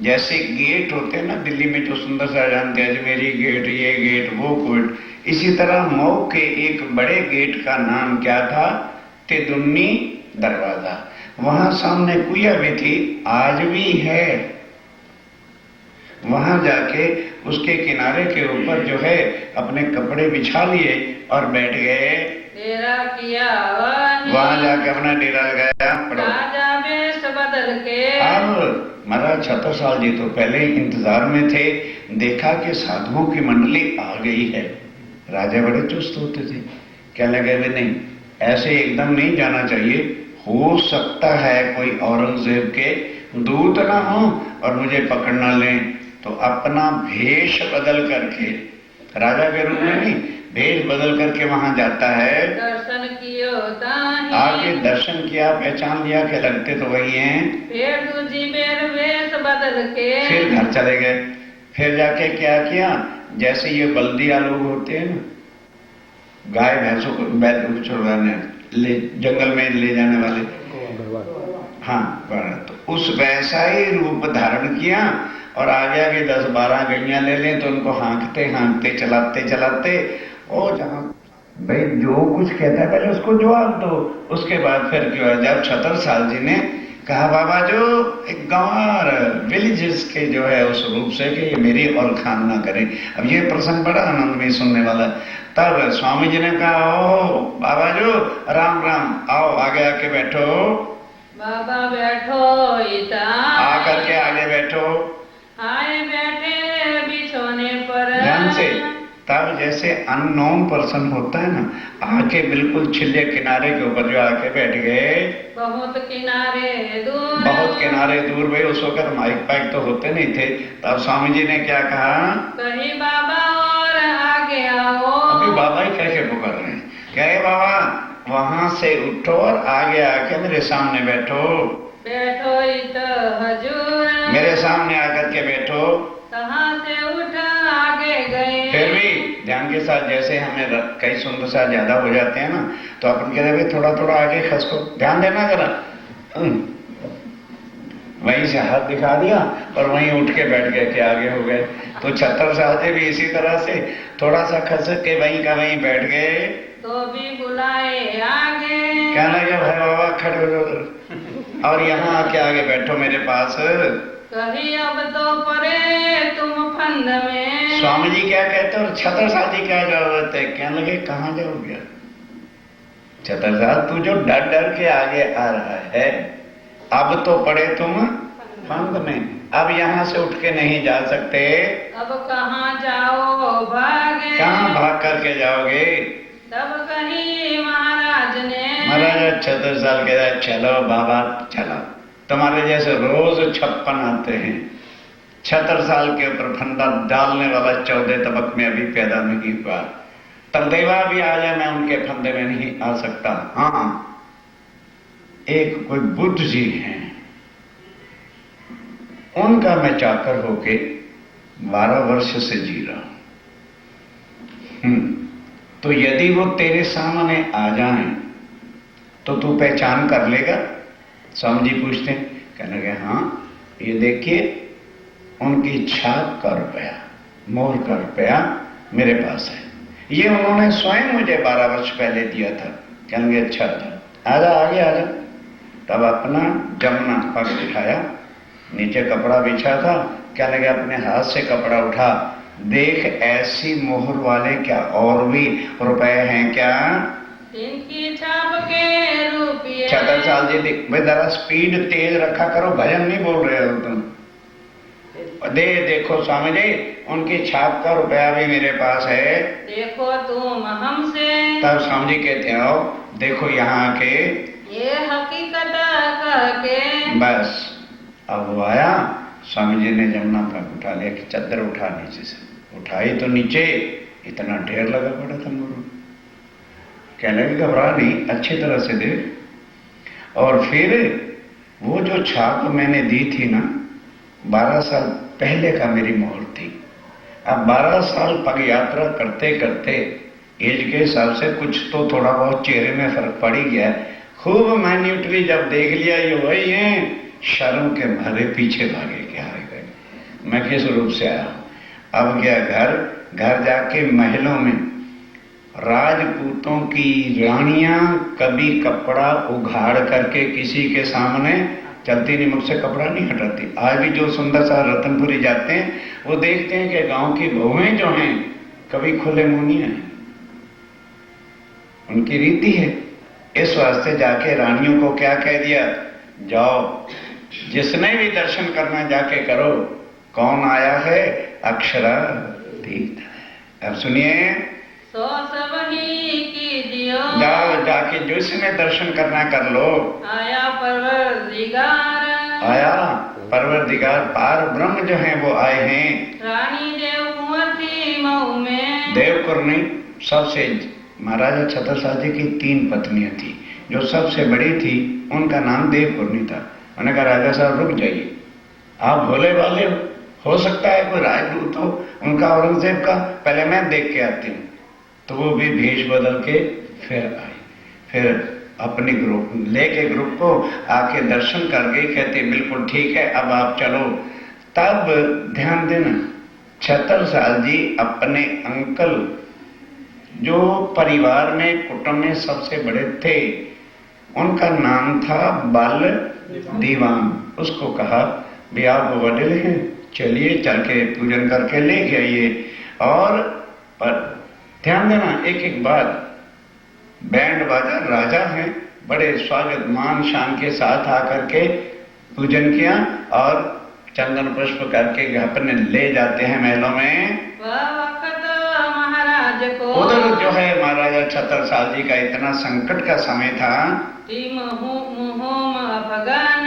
जैसे गेट होते हैं ना दिल्ली में, जो सुंदर सा जानते हैं, अजमेरी गेट, ये गेट, वो गेट, इसी तरह मऊ के एक बड़े गेट का नाम क्या था? तेदुन्नी दरवाजा। वहां सामने कुइया भी थी, आज भी है। वहां जाके उसके किनारे के ऊपर जो है अपने कपड़े बिछा लिए और बैठ गए, डेरा किया वहीं। वहां जाके अपना डेरा लगाया। राजा वेश बदल के। अब महाराज छतर साल जी तो पहले ही इंतजार में थे, देखा कि साधुओं की मंडली आ गई है। राजा बड़े चुस्त होते थे, क्या लगे वे नहीं, ऐसे एकदम नहीं जाना चाहिए, हो सकता है कोई औरंगजेब के दूत ना हो और मुझे पकड़ ना लें। तो अपना भेष बदल करके, राजा के रूप में नहीं, भेष बदल करके वहां जाता है। दर्शन कियो ताहि। आगे दर्शन किया, पहचान लिया कि लगते तो वही हैं। फिर दूजी बेर वेश बदल के। फिर घर चले गए। फिर जाके क्या किया, जैसे ये बल्दिया लोग होते हैं ना, गाय भैंसों को बैल को छुड़वाने ले जंगल में ले जाने वाले, हाँ, तो उस वैसा ही रूप धारण किया और आगे आगे 10-12 गैया ले लें तो उनको हाँकते हाँकते चलाते चलाते, और जहां भाई जो कुछ कहता है पहले उसको जवाब दो। उसके बाद फिर क्यों है, जब छतर साल जी ने कहा बाबा जो एक गंवार विलेजेस के जो है उस रूप से कि ये मेरी और खान ना करें। अब ये प्रसंग बड़ा आनंद में सुनने वाला। तब स्वामी जी ने कहा, ओ बाबा जो राम राम, आओ आगे आके बैठो। बाबा बैठो इता। आकर के आगे बैठो। आए बैठे बिछोने पर। ध्यान से। तब जैसे अननोन पर्सन होता है ना, आके बिल्कुल छिले किनारे के ऊपर जो आके बैठ गए, बहुत किनारे दूर। बहुत किनारे दूर। भाई उस वक्त माइक पाइक तो होते नहीं थे। तब स्वामी जी ने क्या कहा, कहीं बाबा और आगे आओ। अभी बाबा ही कह के पुकार रहे हैं, कहे बाबा वहां से उठो और आगे आके मेरे सामने बैठो। बैठो इत हजूर। मेरे सामने आकर के बैठो। कहाँ से उठ आगे गए। फिर भी ध्यान के साथ, जैसे हमें कई सुंदर सा ज्यादा हो जाते हैं ना, तो अपन कहते हैं थोड़ा थोड़ा आगे खसको, ध्यान देना जरा। वहीं से हाथ दिखा दिया और वहीं उठ के बैठ गए कि आगे हो गए। तो छतर साल जी भी इसी तरह से थोड़ा सा खसक के वहीं का वहीं बैठ गए। तो भी बुलाए आगे। कहने लगे भाई बाबा खड़े हो जाओ और यहाँ आके आगे बैठो मेरे पास। कहीं अब तो परे तुम फंद में। स्वामी जी क्या कहते हैं और छतर साल जी क्या जवाब देते? कहने लगे कहाँ जाओगे छतर साल, तू जो डर डर के आगे आ रहा है, अब तो पड़े तुम फंद में, अब यहाँ से उठ के नहीं जा सकते। अब कहाँ जाओ भागे। कहाँ भाग करके जाओगे? तब कहीं महाराज ने। महाराज 76 साल के बाद, चलो बाबा चलो, तुम्हारे जैसे रोज 56 आते हैं। 76 साल के ऊपर फंदा डालने वाला 14 तबक में अभी पैदा नहीं हुआ। तलदेवा भी आ जाए, मैं उनके फंदे में नहीं आ सकता। हाँ, एक कोई बुद्ध जी हैं, उनका मैं चाकर होके 12 वर्ष से जी रहा हूं। तो यदि वो तेरे सामने आ जाएं तो तू पहचान कर लेगा? स्वामी जी पूछते हैं। कहने लगे हाँ, ये देखिए उनकी छाप का रुपया, मोहर का रुपया मेरे पास है। ये उन्होंने स्वयं मुझे 12 वर्ष पहले दिया था। कहने लगे अच्छा आजा आगे आजा। तब अपना जमुना पग उठाया, नीचे कपड़ा बिछा था। कहने लगे अपने हाथ से कपड़ा उठा, देख ऐसी मोहर वाले क्या और भी रुपए हैं क्या? इनकी छाप के रुपये। 76 साल जी भाई जरा स्पीड तेज रखा करो, भजन नहीं बोल रहे हो तुम। देखो स्वामी जी, उनकी छाप का रुपया भी मेरे पास है। देखो तुम हमसे। तब स्वामी जी कहते हैं आओ देखो यहाँ आके, ये हकीकत कह के। बस अब वो आया। स्वामी जी ने जमुना पर उठा लिया कि चद्दर उठा, नीचे से उठाई तो नीचे इतना ढेर लगा पड़ा था मोरू। कहने लगे घबरा नहीं, अच्छी तरह से दे। और फिर वो जो छाप मैंने दी थी ना, 12 साल पहले का मेरी मोहर थी। अब 12 साल पग यात्रा करते करते एज के हिसाब से कुछ तो थोड़ा बहुत चेहरे में फर्क पड़ ही गया। खूब माइन्यूटली जब देख लिया ये वही है, शर्म के भरे पीछे भागे कि हाय गए, मैं किस रूप से आया हूं। अब गया घर जाके महलों में राजपूतों की रानियां कभी कपड़ा उघाड़ करके किसी के सामने चलती नहीं, मुझसे कपड़ा नहीं हटाती। आज भी जो सुंदर सा रतनपुरी जाते हैं वो देखते हैं कि गांव की बहुएं जो हैं कभी खुले मुंह नहीं आए, उनकी रीति है। इस वास्ते जाके रानियों को क्या कह दिया, जाओ जिसने भी दर्शन करना जाके करो। कौन आया है, अक्षरातीत है। अब सुनिए, सो सब ही कीजियो, जाओ जाके जिसने दर्शन करना कर लो। आया परवरदिगार, आया परवरदिगार, पार ब्रह्म जो है वो आए हैं। रानी देव कुंवर थी मऊ में, देवकुरनी सबसे, महाराजा छत्रसाल जी की 3 पत्नियां थी, जो सबसे बड़ी थी उनका नाम देवकुरनी था। उन्होंने कहा राजा साहब रुक जाइए, आप भोले वाले हो सकता है कोई राजदूत हो उनका, औरंगजेब का, पहले मैं देख के आती हूँ। तो वो भी भेष बदल के फिर आई, फिर अपने ग्रुप लेके ग्रुप को आके दर्शन कर गई। कहते बिल्कुल ठीक है, अब आप चलो। तब ध्यान देना, छत्रसाल जी अपने अंकल जो परिवार में कुटुंब में सबसे बड़े थे, उनका नाम था बाल दीवान। उसको कहा भी आप वडील हैं, चलिए चल के पूजन करके लेके आइए। और पर ध्यान देना एक एक बात, बैंड बाजा, राजा हैं, बड़े स्वागत मान शान के साथ आकर के पूजन किया और चंदन पुष्प करके अपने ले जाते हैं महलों में। वह वक्त महाराज को, उधर जो है महाराजा छत्रसाल जी का इतना संकट का समय था।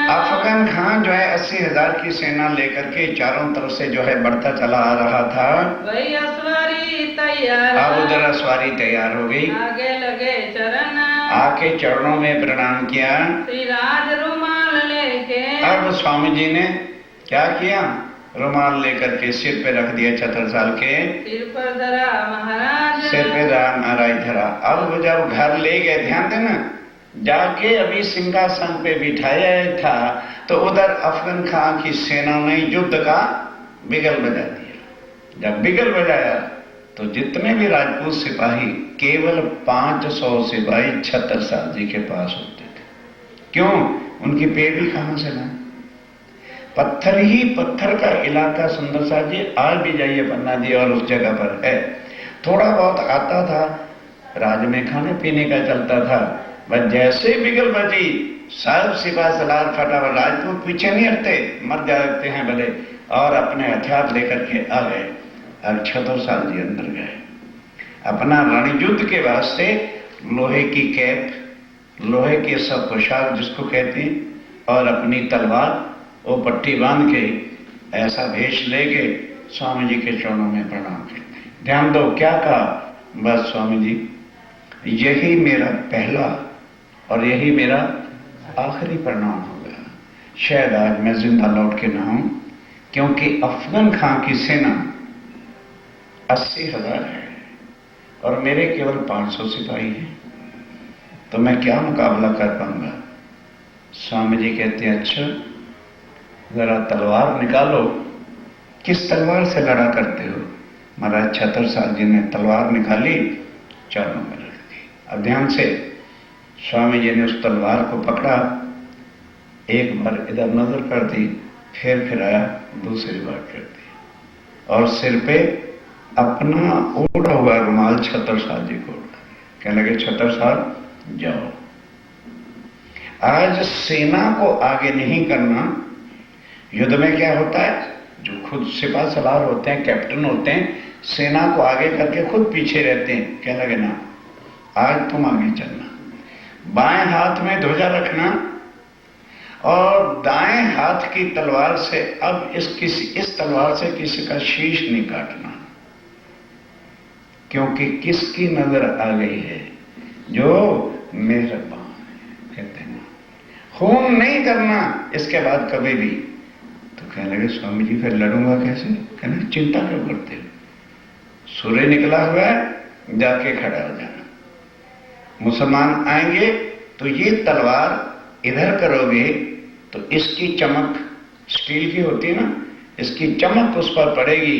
अफगान खान जो है 80,000 की सेना लेकर के चारों तरफ से जो है बढ़ता चला आ रहा था। वही अस्वारी तैयार, अब उधर अस्वारी तैयार हो गई, आगे लगे चरण, आके चरणों में प्रणाम किया। श्री राज रुमाल लेके, अब स्वामी जी ने क्या किया, रुमाल लेकर के सिर पे रख दिया छत्रसाल के, सिर पर धरा महाराज, सिर पे धरा महाराज धरा। अब वो जब घर ले गए, ध्यान देना, जाके अभी सिंहासन पे बिठाया था तो उधर अफगान खान की सेना ने युद्ध का बिगल बजा दिया। जब बिगल बजाया तो जितने भी राजपूत सिपाही, केवल 500 सिपाही छत्रसाल जी के पास होते थे। क्यों, उनकी पेड़ी कहां से लाए, पत्थर ही पत्थर का इलाका सुंदरसा जी, आज भी जाइए पन्ना जी और उस जगह पर है। थोड़ा बहुत आता था, राज में खाने पीने का चलता था, बस जैसे बिगल बजी सब सिपा सलार फटाफट, राजपूत पीछे नहीं हटते, मर जाते हैं भले, और अपने हथियार लेकर के आ गए। अब छत्रसाल जी अंदर गए, अपना रणयुद्ध के वास्ते लोहे की कैप, लोहे के सब पोशाक जिसको कहते हैं, और अपनी तलवार वो पट्टी बांध के ऐसा भेष लेके स्वामी जी के चरणों में प्रणाम करते। ध्यान दो क्या कहा, बस स्वामी जी यही मेरा पहला और यही मेरा आखिरी प्रणाम होगा, शायद आज मैं जिंदा लौट के ना हूं, क्योंकि अफगान खान की सेना 80,000 है और मेरे केवल 500 सिपाही हैं, तो मैं क्या मुकाबला कर पाऊंगा। स्वामी जी कहते हैं अच्छा जरा तलवार निकालो, किस तलवार से लड़ा करते हो। महाराज छत्रसाल जी ने तलवार निकाली, चरणों में रख दी। अब ध्यान से, स्वामी जी ने उस तलवार को पकड़ा, एक बार इधर नजर कर दी, फिर आया, दूसरी बार कर दी, और सिर पे अपना ओढ़ा हुआ रुमाल छत्रसाल जी को ओढ़ा। कहने लगे छत्रसाल जाओ, आज सेना को आगे नहीं करना। युद्ध में क्या होता है, जो खुद सिपा सलार होते हैं, कैप्टन होते हैं, सेना को आगे करके खुद पीछे रहते हैं। कहने लगे ना, आज तुम आगे चलना, बाएं हाथ में ध्वजा रखना और दाएं हाथ की तलवार से अब इस तलवार से किसी का शीश नहीं काटना, क्योंकि किसकी नजर आ गई है, जो मेहरबान है। कहते हैं खून नहीं करना इसके बाद कभी भी। तो कहने लगे स्वामी जी फिर लड़ूंगा कैसे। कहने चिंता क्यों करते हो, सूर्य निकला हुआ है, जाके खड़ा हो जाना। मुसलमान आएंगे तो ये तलवार इधर करोगे तो तो इसकी चमक स्टील की होती है ना, इसकी चमक उस पर पड़ेगी।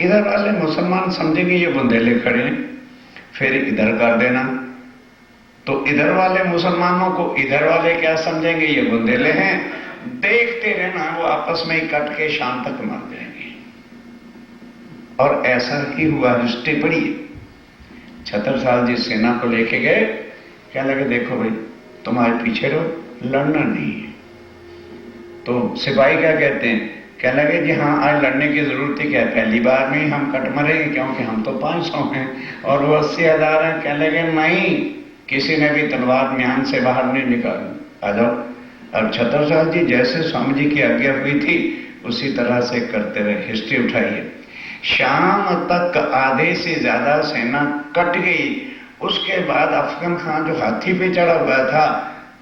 इधर वाले मुसलमान समझेंगे ये बुंदेले खड़े हैं, फिर इधर कर देना, तो इधर वाले मुसलमानों को इधर वाले क्या समझेंगे, ये बुंदेले हैं। देखते रहना, वो आपस में ही कट के शाम तक मर जाएंगे। और ऐसा ही हुआ। हिस्ट्री पढ़ी। छत्रसाल जी सेना को लेके गए, क्या लगे देखो भाई तुम्हारे पीछे रहो, लड़ना नहीं है। तो सिपाही क्या कहते हैं, क्या लगे जी हाँ आज लड़ने की जरूरत है क्या, पहली बार में ही हम कट मरेंगे क्योंकि हम तो 500 हैं और वो 80,000 हैं। क्या लगे नहीं, किसी ने भी तलवार म्यान से बाहर नहीं निकाली, आ जाओ। अब छत्रसाल जी जैसे स्वामी जी की आज्ञा हुई थी उसी तरह से करते रहे। हिस्ट्री उठाइए, शाम तक आधे से ज्यादा सेना कट गई। उसके बाद अफगन खान जो हाथी पे चढ़ा हुआ था,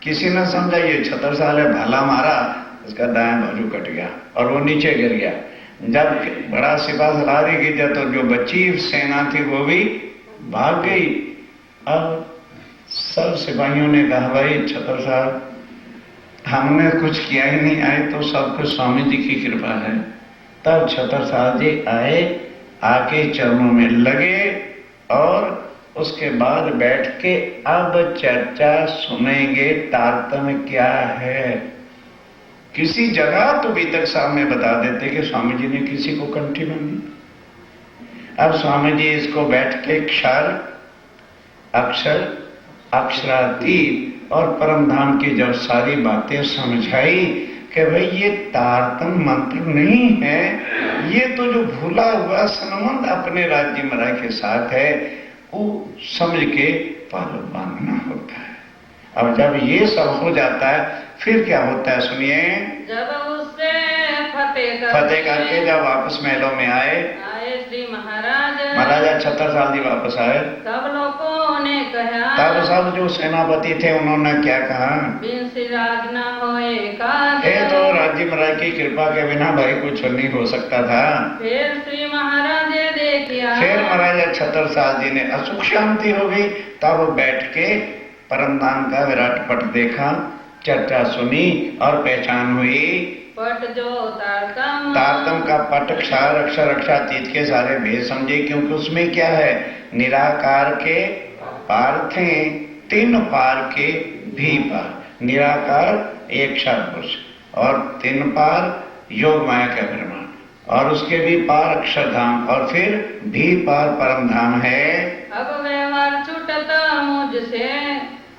किसी ने समझा ये छत्रसाल है, भाला मारा, उसका दायां बाजू कट गया और वो नीचे गिर गया। जब बड़ा सिपा सलारी की जब तो जो बची सेना थी वो भी भाग गई। अब सब सिपाहियों ने कहा भाई छत्रसाल हमने कुछ किया ही नहीं, आए तो सब कुछ स्वामी जी की कृपा है। तब छत्रसाल जी आए, आके चरणों में लगे और उसके बाद बैठ के अब चर्चा सुनेंगे तारतम्य क्या है। किसी जगह तो बीतक साहब में बता देते कि स्वामी जी ने किसी को कंठी बांधी। अब स्वामी जी इसको बैठ के क्षर अक्षर अक्षरातीत और परम धाम की जब सारी बातें समझाई कि भाई ये तारतम्य मंत्र नहीं है, ये तो जो भूला हुआ संबंध अपने राज्य महाराज के साथ है वो समझ के पालन बांधना होता है। अब जब ये सब हो जाता है फिर क्या होता है सुनिए। जब उससे फतेह करके जब वापस महलों में आए श्री महाराज महाराजा छत्रसाल जी वापस आए, सब लोगों ने कहा, तब सब जो सेनापति थे उन्होंने क्या कहा, बिन सिराज न होए का तो राज्य महाराज की कृपा के बिना भाई कुछ नहीं हो सकता था। फिर श्री महाराज देखिया, फिर महाराजा छत्रसाल जी ने असुख शांति हो गई। तब बैठ के परमधाम का विराट पट देखा, चर्चा सुनी और पहचान हुई। पट जो तारतम का पट क्षर अक्षर अक्षरातीत के सारे भेद समझे, क्योंकि उसमें क्या है, निराकार के पार थे, तीन पार के भी पार। निराकार एक पुरुष और तीन पार योग माया का ब्रह्मांड, और उसके भी पार अक्षरधाम और फिर भी पार परम धाम है। अब व्यवहार छूटता मुझसे।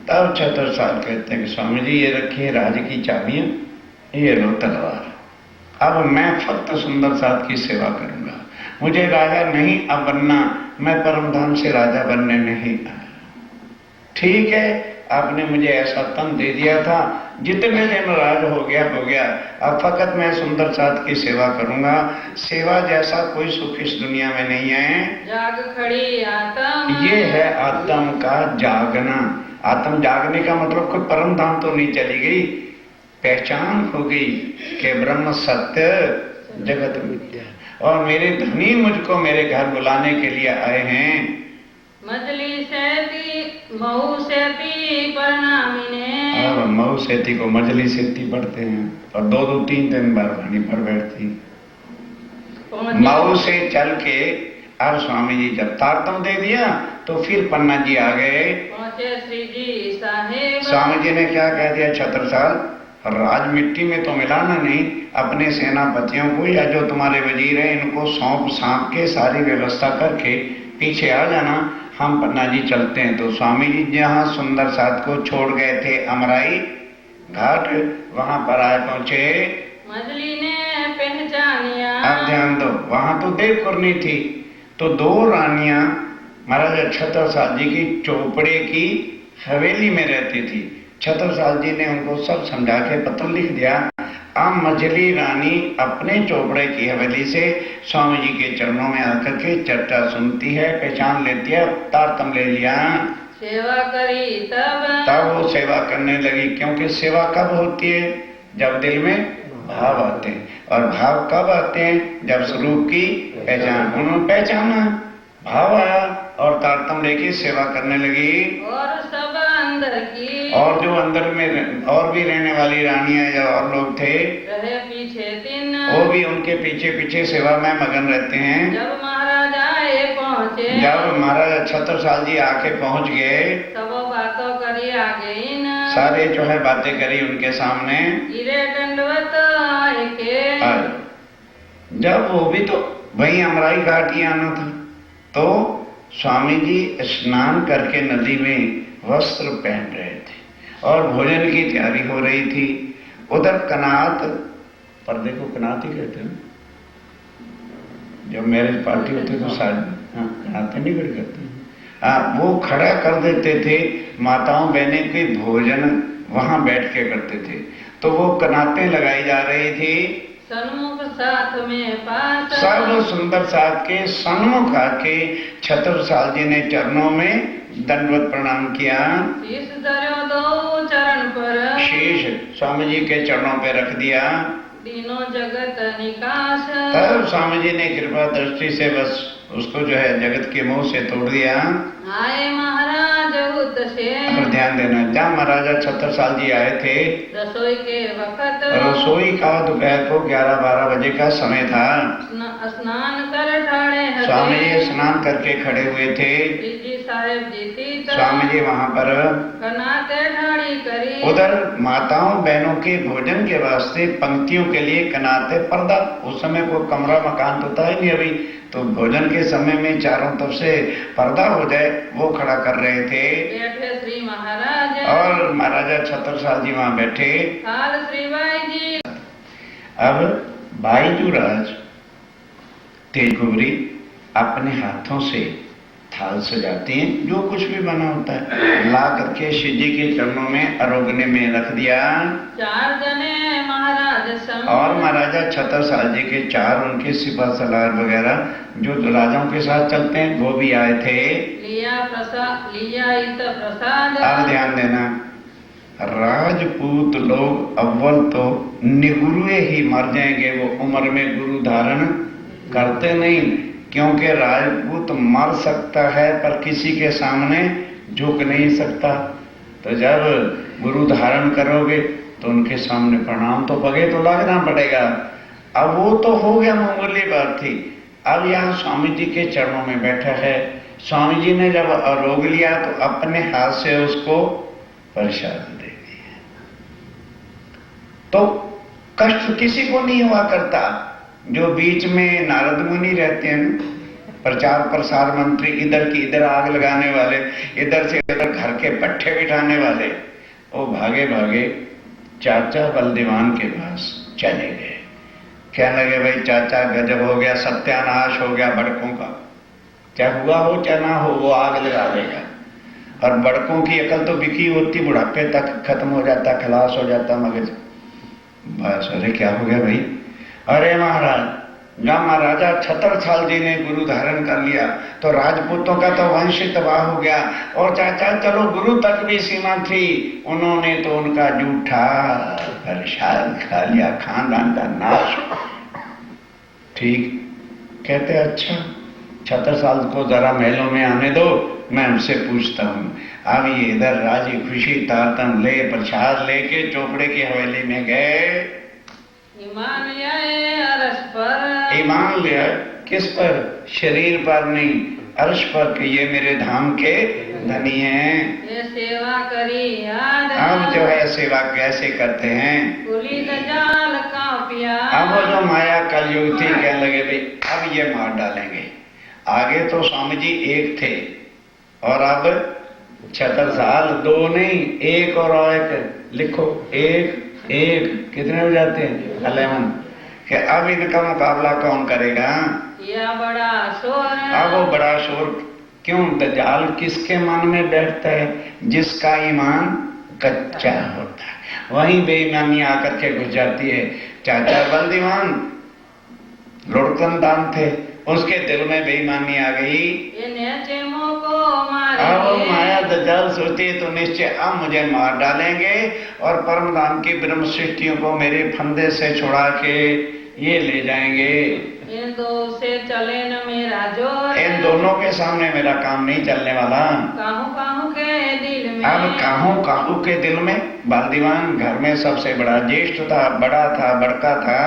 तब छत्रसाल कहते हैं कि स्वामी जी ये रखिए राज की चाबियां, ये लो तलवार, अब मैं फक्त सुंदर साथ की सेवा करूंगा, मुझे राजा नहीं अब बनना, मैं परमधाम से राजा बनने नहीं आया। ठीक है, आपने मुझे ऐसा तन दे दिया था, जितने दिन राज हो गया, अब फकत मैं सुंदर साथ की सेवा करूंगा। सेवा जैसा कोई सुख इस दुनिया में नहीं है। जाग खड़ी आत्म, ये है आत्म का जागना। आत्म जागने का मतलब कोई परम धाम तो नहीं चली गई, पहचान हो गई कि ब्रह्म सत्य जगत मिथ्या, और मेरे धनी मुझको मेरे घर बुलाने के लिए आए हैं। मजली सेती मऊ सेती प्रणामिने, और मऊ सेती को मजली सेती पढ़ते हैं और दो तीन बार वाणी पर बैठती। मऊ से चल के अब स्वामी जी जब तारतम दे दिया तो फिर पन्ना जी आ गए। पहुंचे श्री जी साहेब, स्वामी जी ने क्या कह दिया, छत्रसाल राज मिट्टी में तो मिलाना नहीं, अपने सेनापतियों को या जो तुम्हारे वजीर हैं इनको सौंप के सारी व्यवस्था करके पीछे आ जाना, हम पन्ना जी चलते हैं। तो स्वामी जी जहाँ सुंदर साथ को छोड़ गए थे अमराई घाट, वहां पर आए पहुंचे। मजली ने पहचानिया, अब ध्यान दो, वहां तो देव करनी थी, तो दो रानियां महाराजा छत्रसाल जी की चौपड़े की हवेली में रहती थी। छत्रसाल जी ने उनको सब समझा के पत्र लिख दिया। अब मजली रानी अपने चौपड़े की हवेली से स्वामी जी के चरणों में आकर के चर्चा सुनती है, पहचान लेती है, तारतम ले लिया, सेवा करी तब वो सेवा करने लगी। क्योंकि सेवा कब होती है, जब दिल में भाव आते हैं, और भाव कब आते हैं, जब स्वरूप की पहचान। उन्होंने पहचाना, भाव आया और तारतम लेके सेवा करने लगी। और सब अंदर की और जो अंदर में और भी रहने वाली रानियां या और लोग थे रहे पीछे तीन वो भी उनके पीछे पीछे सेवा में मगन रहते हैं। जब महाराजा आए पहुँचे जब महाराजा छत्रसाल जी आके पहुंच गए सब बातों करी आगे इन सारे जो है बातें करी उनके सामने। गिरे दंडवत आए के और जब वो भी तो वही अमराई घाट ही आना था तो स्वामी जी स्नान करके नदी में वस्त्र पहन रहे थे और भोजन की तैयारी हो रही थी। उधर कनात, पर्दे को कनात ही कहते हैं, जब मैरिज पार्टी होती तो शादी कनाते नहीं कर करते वो खड़ा कर देते थे। माताओं बहनें के भोजन वहां बैठ के करते थे तो वो कनातें लगाई जा रही थी। सन्मुख साथ में पास सर्व सुंदर साथ के सन्मुख आके छत्रसाल जी ने चरणों में दंडवत प्रणाम किया। शीश धर्यो दो चरण पर शीश स्वामी जी के चरणों पे रख दिया। तीनों जगत निकास तब स्वामी जी ने कृपा दृष्टि से बस उसको जो है जगत के मुंह से तोड़ दिया। आए महाराज उत से पर ध्यान देना, जहाँ महाराजा छत्रसाल जी आए थे रसोई के वक्त रसोई का दोपहर को 11-12 बजे का समय था। स्नान कर ठाड़े स्वामी जी स्नान करके खड़े हुए थे। जी साहेब जी थी स्वामी जी वहां पर कनाते ठाड़ी करी उधर माताओं बहनों के भोजन के वास्ते पंक्तियों के लिए कनाते पर्दा, उस समय कोई कमरा मकान तो था ही नहीं अभी, तो भोजन के समय में चारों तरफ से पर्दा हो जाए वो खड़ा कर रहे थे। बैठे श्री महाराज और महाराजा छत्रसाल जी वहां बैठे। काल श्री बाई जी अब बाईजूराज तेजगोबरी अपने हाथों से थाल सजाती हैं, जो कुछ भी बना होता है ला करके शिव जी के चरणों में अरोगने में रख दिया। चार जने महाराज संग और महाराजा छत्रसाल जी के चार उनके सिपा सलार वगैरह जो राजाओं के साथ चलते हैं वो भी आए थे। लिया इत प्रसाद अब ध्यान देना, राजपूत लोग अव्वल तो निगुरुए ही मर जाएंगे, वो उम्र में गुरु धारण करते नहीं, क्योंकि राजपूत मर सकता है पर किसी के सामने झुक नहीं सकता। तो जब गुरु धारण करोगे तो उनके सामने प्रणाम तो पगे तो लगना पड़ेगा। अब वो तो हो गया, मामूली बात थी। अब यहाँ स्वामी जी के चरणों में बैठा है। स्वामी जी ने जब रोग लिया तो अपने हाथ से उसको प्रसाद दे दिया। तो कष्ट किसी को नहीं हुआ करता। जो बीच में नारद मुनि रहते हैं, प्रचार प्रसार मंत्री, इधर की इधर आग लगाने वाले, इधर से इधर घर के पट्टे बिठाने वाले, वो भागे भागे चाचा बलदीवान के पास चले गए। कहने लगे भाई चाचा गजब हो गया, सत्यानाश हो गया बड़कों का, चाहे हुआ हो चाहे ना हो वो आग लगा देगा। और बड़कों की अकल तो बिकी होती, बुढ़ापे तक खत्म हो जाता, खलास हो जाता मगज। बस अरे क्या हो गया भाई? अरे महाराज, जब महाराजा छत्रसाल जी ने गुरु धारण कर लिया तो राजपूतों का तो वंश तबाह हो गया। और चाचा चलो गुरु तक भी सीमा थी, उन्होंने तो उनका जूठा प्रसाद खा लिया, खानदान का नाश। ठीक कहते, अच्छा छत्रसाल को जरा महलों में आने दो, मैं उनसे पूछता हूँ। अब ये इधर राजी खुशी तारतम ले प्रसाद लेके चोपड़े की हवेली में गए। ईमान लिया अरश पर, ईमान लिया किस पर? शरीर पर नहीं, अर्श पर कि ये मेरे धाम के धनी हैं। ये सेवा करी याद अब जो है सेवा कैसे करते हैं? कुली दजाल का पिया। अब वो जो माया कलयुग थी कहने लगे भाई अब ये मार डालेंगे। आगे तो स्वामी जी एक थे और अब छत्रसाल दो नहीं, एक और एक लिखो, एक कितने हो जाते हैं? 11। कि अब इनका मुकाबला कौन करेगा? या बड़ा शोर। अब वो बड़ा शोर क्यों? दज्जाल किसके मन में बैठता है? जिसका ईमान कच्चा होता है, वहीं बेईमानी आकर के घुस जाती है। चाचा बलदीवान लुढ़कन दान थे, उसके दिल में बेईमानी आ गई। अब माया दज्जाल सोचती है तो निश्चय अब मुझे मार डालेंगे और परमधाम की ब्रह्म सृष्टियों को मेरे फंदे से छुड़ा के ये ले जाएंगे। इन दो से चले न मेरा जोर, इन दोनों के सामने मेरा काम नहीं चलने वाला। काहू काहू के दिल में, अब काहू काहू के दिल में, बालदीवान घर में सबसे बड़ा ज्येष्ठ था, बड़ा था, बड़का था।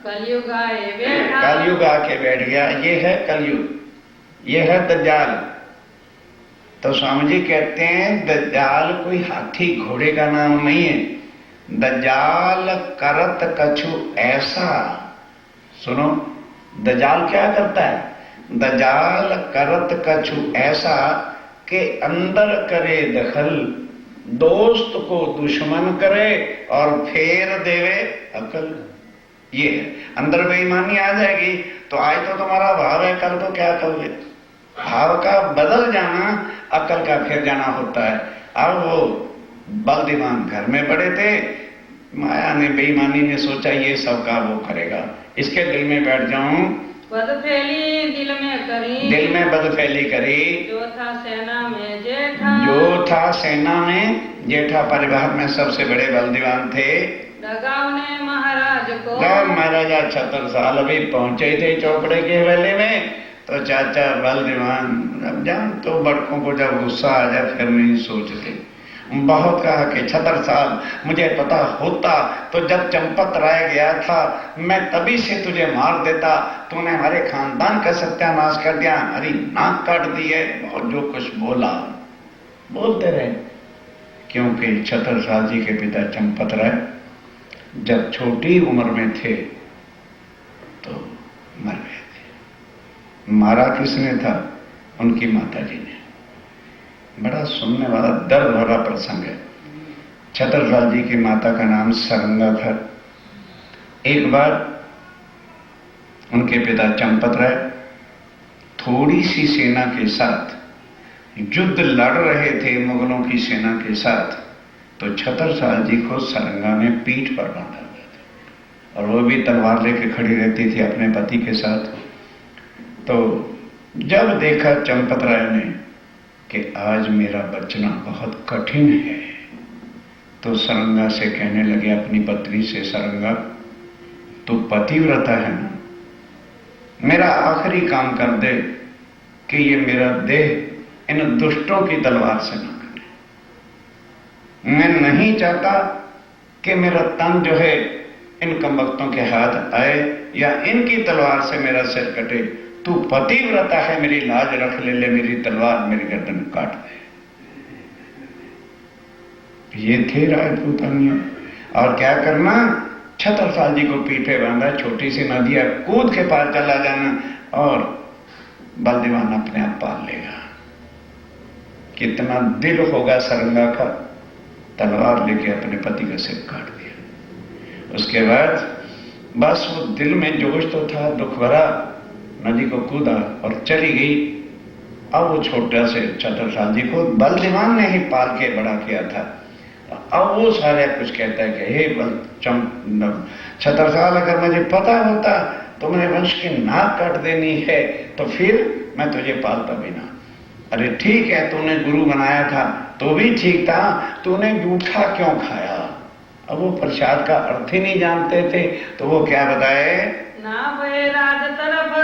कलयुग आए बैठा, कलयुग आके बैठ गया। ये है कलयुग, ये है दज्जाल। तो स्वामी जी कहते हैं दज्जाल कोई हाथी घोड़े का नाम नहीं है। दज्जाल करत कछु ऐसा, सुनो, दज्जाल क्या करता है? दज्जाल करत कछु ऐसा के अंदर करे दखल, दोस्त को दुश्मन करे और फेर देवे अकल। ये अंदर बेईमानी आ जाएगी तो आज तो तुम्हारा भाव है, कल तो क्या करोगे? भाव का बदल जाना अकल का फिर जाना होता है। अब वो बलदीवान घर में बड़े थे, माया ने, बेईमानी ने सोचा ये सब का वो करेगा, इसके दिल में बैठ जाऊं। बदफैली दिल में करी, दिल में बदफैली करी। जो था सेना में जेठा, जो था सेना में जेठा, परिवार में सबसे बड़े बलदीवान थे। दगाव ने महाराज को, जब महाराजा छतरसाल अभी पहुंचे थे चौपड़े के वेले में, तो चाचा बलदीवान, अब जान तो बड़कों को जब गुस्सा आ जाए फिर नहीं सोचते, बहुत कहा कि छतरसाल मुझे पता होता तो जब चंपत राय गया था मैं तभी से तुझे मार देता, तूने हमारे खानदान का सत्यानाश कर दिया, हमारी नाक काट दी है। और जो कुछ बोला बोलते रहे, क्योंकि छतरसाल जी के पिता चंपत राय जब छोटी उम्र में थे तो मर गए थे। मारा किसने था? उनकी माता जी ने। बड़ा सुनने वाला दर्द भरा प्रसंग है। छतरसाल जी की माता का नाम सरंगा था। एक बार उनके पिता चंपत राय थोड़ी सी सेना के साथ युद्ध लड़ रहे थे मुगलों की सेना के साथ, तो छतरसाल जी को सरंगा ने पीठ पर बांधा हुआ था और वो भी तलवार लेके खड़ी रहती थी अपने पति के साथ। तो जब देखा चंपत राय ने कि आज मेरा बचना बहुत कठिन है, तो सरंगा से कहने लगे अपनी पत्नी से, सरंगा तू पतिव्रता है ना, मेरा आखिरी काम कर दे कि ये मेरा देह इन दुष्टों की तलवार से ना कटे। मैं नहीं चाहता कि मेरा तन जो है इन कमबख्तों के हाथ आए या इनकी तलवार से मेरा सिर कटे। तू पतिव्रता है, मेरी लाज रख ले मेरी तलवार मेरी गर्दन काट दे। ये थे राजपूतानियों। और क्या करना? छतरसाल जी को पीठे बांधा, छोटी सी नदी है, कूद के पार चला जाना और बलदीवान अपने आप पाल लेगा। कितना दिल होगा सरंगा का, तलवार लेके अपने पति का सिर काट दिया। उसके बाद बस वो दिल में जोश तो था, दुख भरा, नदी को कूदा और चली गई। अब वो छोटा से छतरसाल जी को बलदीवान ने ही पाल के बड़ा किया था। अब वो सारे कुछ कहता है कि हे छतरसाल, अगर मुझे पता होता तो मेरे वंश की नाक काट देनी है तो फिर मैं तुझे पालता भी ना। अरे ठीक है, तूने गुरु बनाया था तो भी ठीक था, तूने जूठा क्यों खाया? अब वो प्रसाद का अर्थ ही नहीं जानते थे, तो वो क्या बताए, ना भय राज तरफ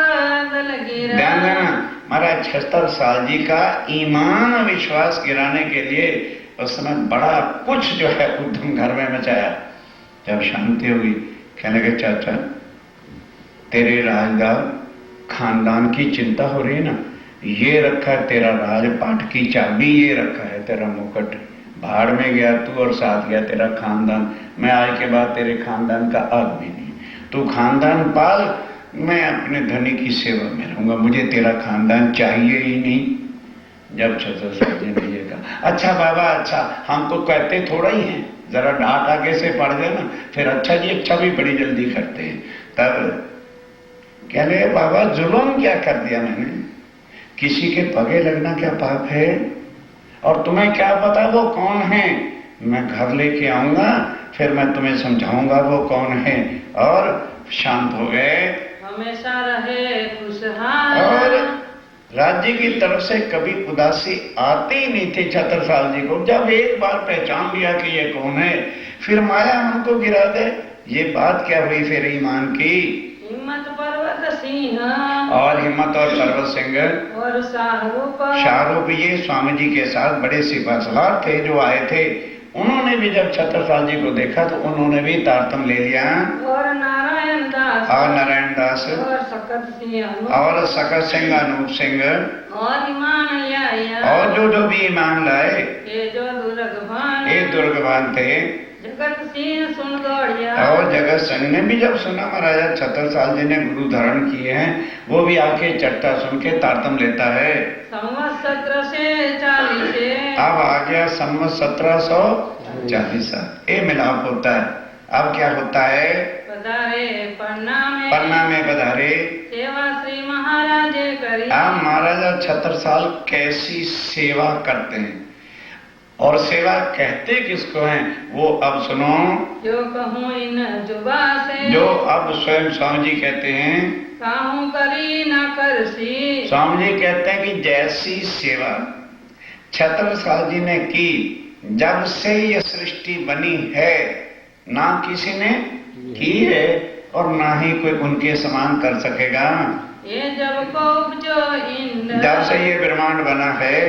दल गिरा। ध्यान देना, महाराज छतरसाल जी का ईमान विश्वास गिराने के लिए उसने बड़ा कुछ जो है उद्यम घर में मचाया। जब शांति हुई, कहने लगे चाचा तेरे राजदार खानदान की चिंता हो रही है ना, ये रखा है तेरा राजपाट की चाबी, ये रखा है तेरा मुकुट, भाड़ में गया तू और साथ गया तेरा खानदान। मैं आज के बाद तेरे खानदान का आदमी नहीं, तू खानदान पाल, मैं अपने धनी की सेवा में रहूंगा, मुझे तेरा खानदान चाहिए ही नहीं। जब छतरसाल जी ने ये कहा, अच्छा बाबा अच्छा, हम तो कहते थोड़ा ही हैं, जरा डांट आगे से पड़ जाए ना फिर अच्छा जी अच्छा भी बड़ी जल्दी करते हैं। तब कह रहे बाबा जुल्म क्या कर दिया मैंने, किसी के पगे लगना क्या पाप है? और तुम्हें क्या पता वो कौन है? मैं घर लेके आऊंगा फिर मैं तुम्हें समझाऊंगा वो कौन है। और शांत हो गए, हमेशा रहे खुशहाल। और राज्य की तरफ से कभी उदासी आती ही नहीं थी छतरसाल जी को। जब एक बार पहचान लिया कि ये कौन है, फिर माया हमको गिरा दे। ये बात क्या हुई फिर ईमान की? हिम्मत पर्वत सिंह और हिम्मत और पर्वत सिंह और शाहरुख शाहरुख ये स्वामी जी के साथ बड़े सिपा सलार थे जो आए थे। उन्होंने भी जब छत्रसाल जी को देखा तो उन्होंने भी तारतम ले लिया। और नारायण दास और नारायण दास और सकत सिंह अनूप और सकत सिंह अनूप सिंह और ईमान लिया और जो भी ईमान लाए ये जो दुर्गवान ये दुर्गवान थे। जगत सिंह सुन दौड़िया और जगत सिंह ने भी जब सुना महाराजा छत्रसाल जी ने गुरु धारण किए हैं, वो भी आके चट्टा सुन के तारतम लेता है। संवत 1740 अब आ गया संवत 1740। ये मिलाप होता है। अब क्या होता है? पधारे पन्ना में पधारे सेवा श्री महाराजे करी। अब महाराजा छत्रसाल कैसी सेवा करते हैं और सेवा कहते किसको हैं वो अब सुनो। जो कहूँ इन जुबा से जो अब स्वयं स्वामी जी कहते हैं काहू करी न करसी। स्वामी जी कहते हैं कि जैसी सेवा छत्रसाल जी ने की, जब से ये सृष्टि बनी है ना किसी ने की है और ना ही कोई उनके समान कर सकेगा। ये जब को उपजो इंद्र जब से ये ब्रह्मांड बना है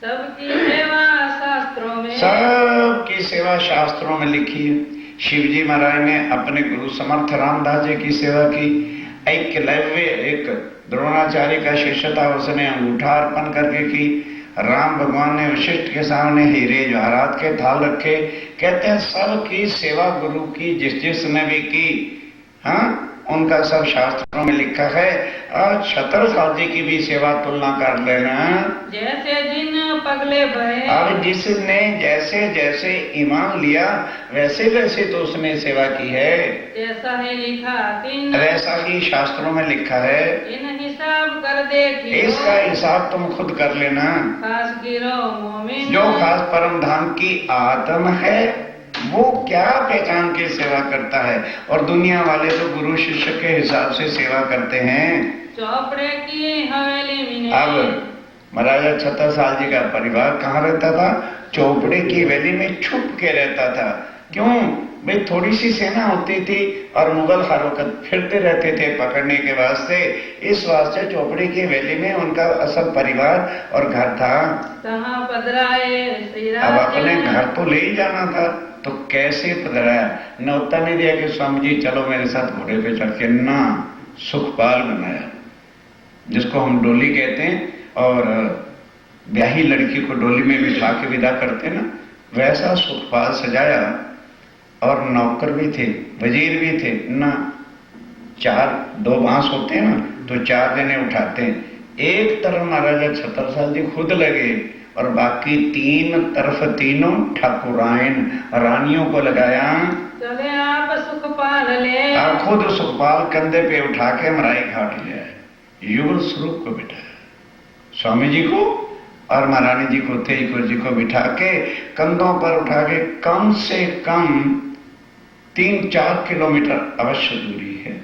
सबकी सेवा शास्त्रों में सबकी सेवा शास्त्रों में लिखी है। शिव जी महाराज ने अपने गुरु समर्थ रामदास जी की सेवा की। एकलव्य एक द्रोणाचार्य का शिष्य था, उसने अंगूठा अर्पण करके की। राम भगवान ने वशिष्ठ के सामने हीरे जवाहरात के थाल रखे। कहते हैं सबकी सेवा गुरु की जिस जिसने भी की, हाँ उनका सब शास्त्रों में लिखा है। और छत्रसाल जी की भी सेवा तुलना कर लेना। जैसे जिन पगले भरे अब जिसने जैसे जैसे ईमान लिया वैसे वैसे तो उसने सेवा की है। जैसा है लिखा तीन वैसा ही शास्त्रों में लिखा है। इन हिसाब कर देखिए इसका हिसाब तुम खुद कर लेना। खास गिरो मोमिन जो खास परम धाम की आत्म है वो क्या पहचान के सेवा करता है, और दुनिया वाले तो गुरु शिष्य के हिसाब से सेवा करते हैं। चौपड़े की हवेली में अब महाराजा छत्रसाल जी का परिवार कहाँ रहता था? चौपड़े की हवेली में छुप के रहता था। क्यों भाई? थोड़ी सी सेना होती थी और मुगल हरकत फिरते रहते थे पकड़ने के वास्ते। इस वास्ते चौपड़े की हवेली में उनका असल परिवार और घर था। कहाँ पधराए श्री अब अपने राम घर तो ले ही जाना था, तो कैसे पधराया? न्योता नहीं दिया कि स्वामी जी चलो मेरे साथ घोड़े पे चढ़ के, ना सुखपाल बनाया, जिसको हम डोली कहते हैं। और ब्याही लड़की को डोली में बिठा के विदा करते ना, वैसा सुखपाल सजाया। और नौकर भी थे, वजीर भी थे ना। 2 बांस होते हैं ना, तो 4 जने उठाते हैं। एक तरफ महाराजा छत्रसाल जी खुद लगे और बाकी 3 तरफ तीनों ठाकुरायन रानियों को लगाया। चले आप सुखपाल ले और खुद सुखपाल कंधे पे उठा के मराई घाट ले आए। युगल स्वरूप को बिठाया, स्वामी जी को और महारानी जी को, तेईकुर जी को बिठा के कंधों पर उठा के कम से कम 3-4 किलोमीटर अवश्य दूरी है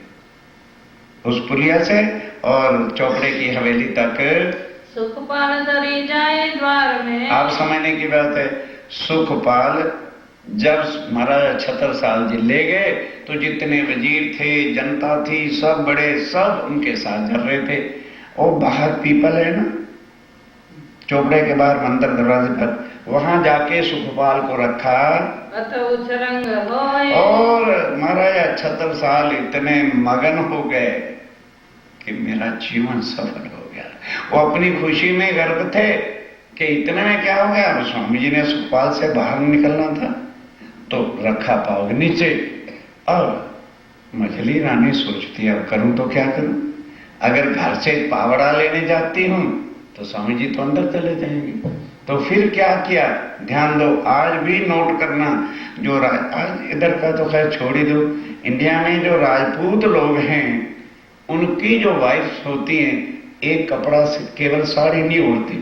उस पुलिया से और चौपड़े की हवेली तक। सुखपाल दरी जाए द्वार में। आप समझने की बात है, सुखपाल जब महाराजा छत्रसाल जी ले गए तो जितने वजीर थे, जनता थी, सब बड़े सब उनके साथ चल रहे थे। और बाहर पीपल है ना, चौपड़े के बाहर मंदिर दरवाजे पर, वहां जाके सुखपाल को रखा। उछरंग होए और महाराजा छत्रसाल इतने मगन हो गए कि मेरा जीवन सफल हो गया। वो अपनी खुशी में गर्व थे कि इतने में क्या हो गया। स्वामी जी ने सुखपाल से बाहर निकलना था तो रखा पाव नीचे। अब मछली रानी सोचती अब करूं तो क्या करूं? अगर घर से पावड़ा लेने जाती हूं तो स्वामी जी तो अंदर चले जाएंगे। तो फिर क्या किया, ध्यान दो, आज भी नोट करना। जो आज इधर का तो खैर छोड़ ही दो, इंडिया में जो राजपूत लोग हैं उनकी जो वाइफ होती हैं, एक कपड़ा से केवल साड़ी नहीं ओढ़ती,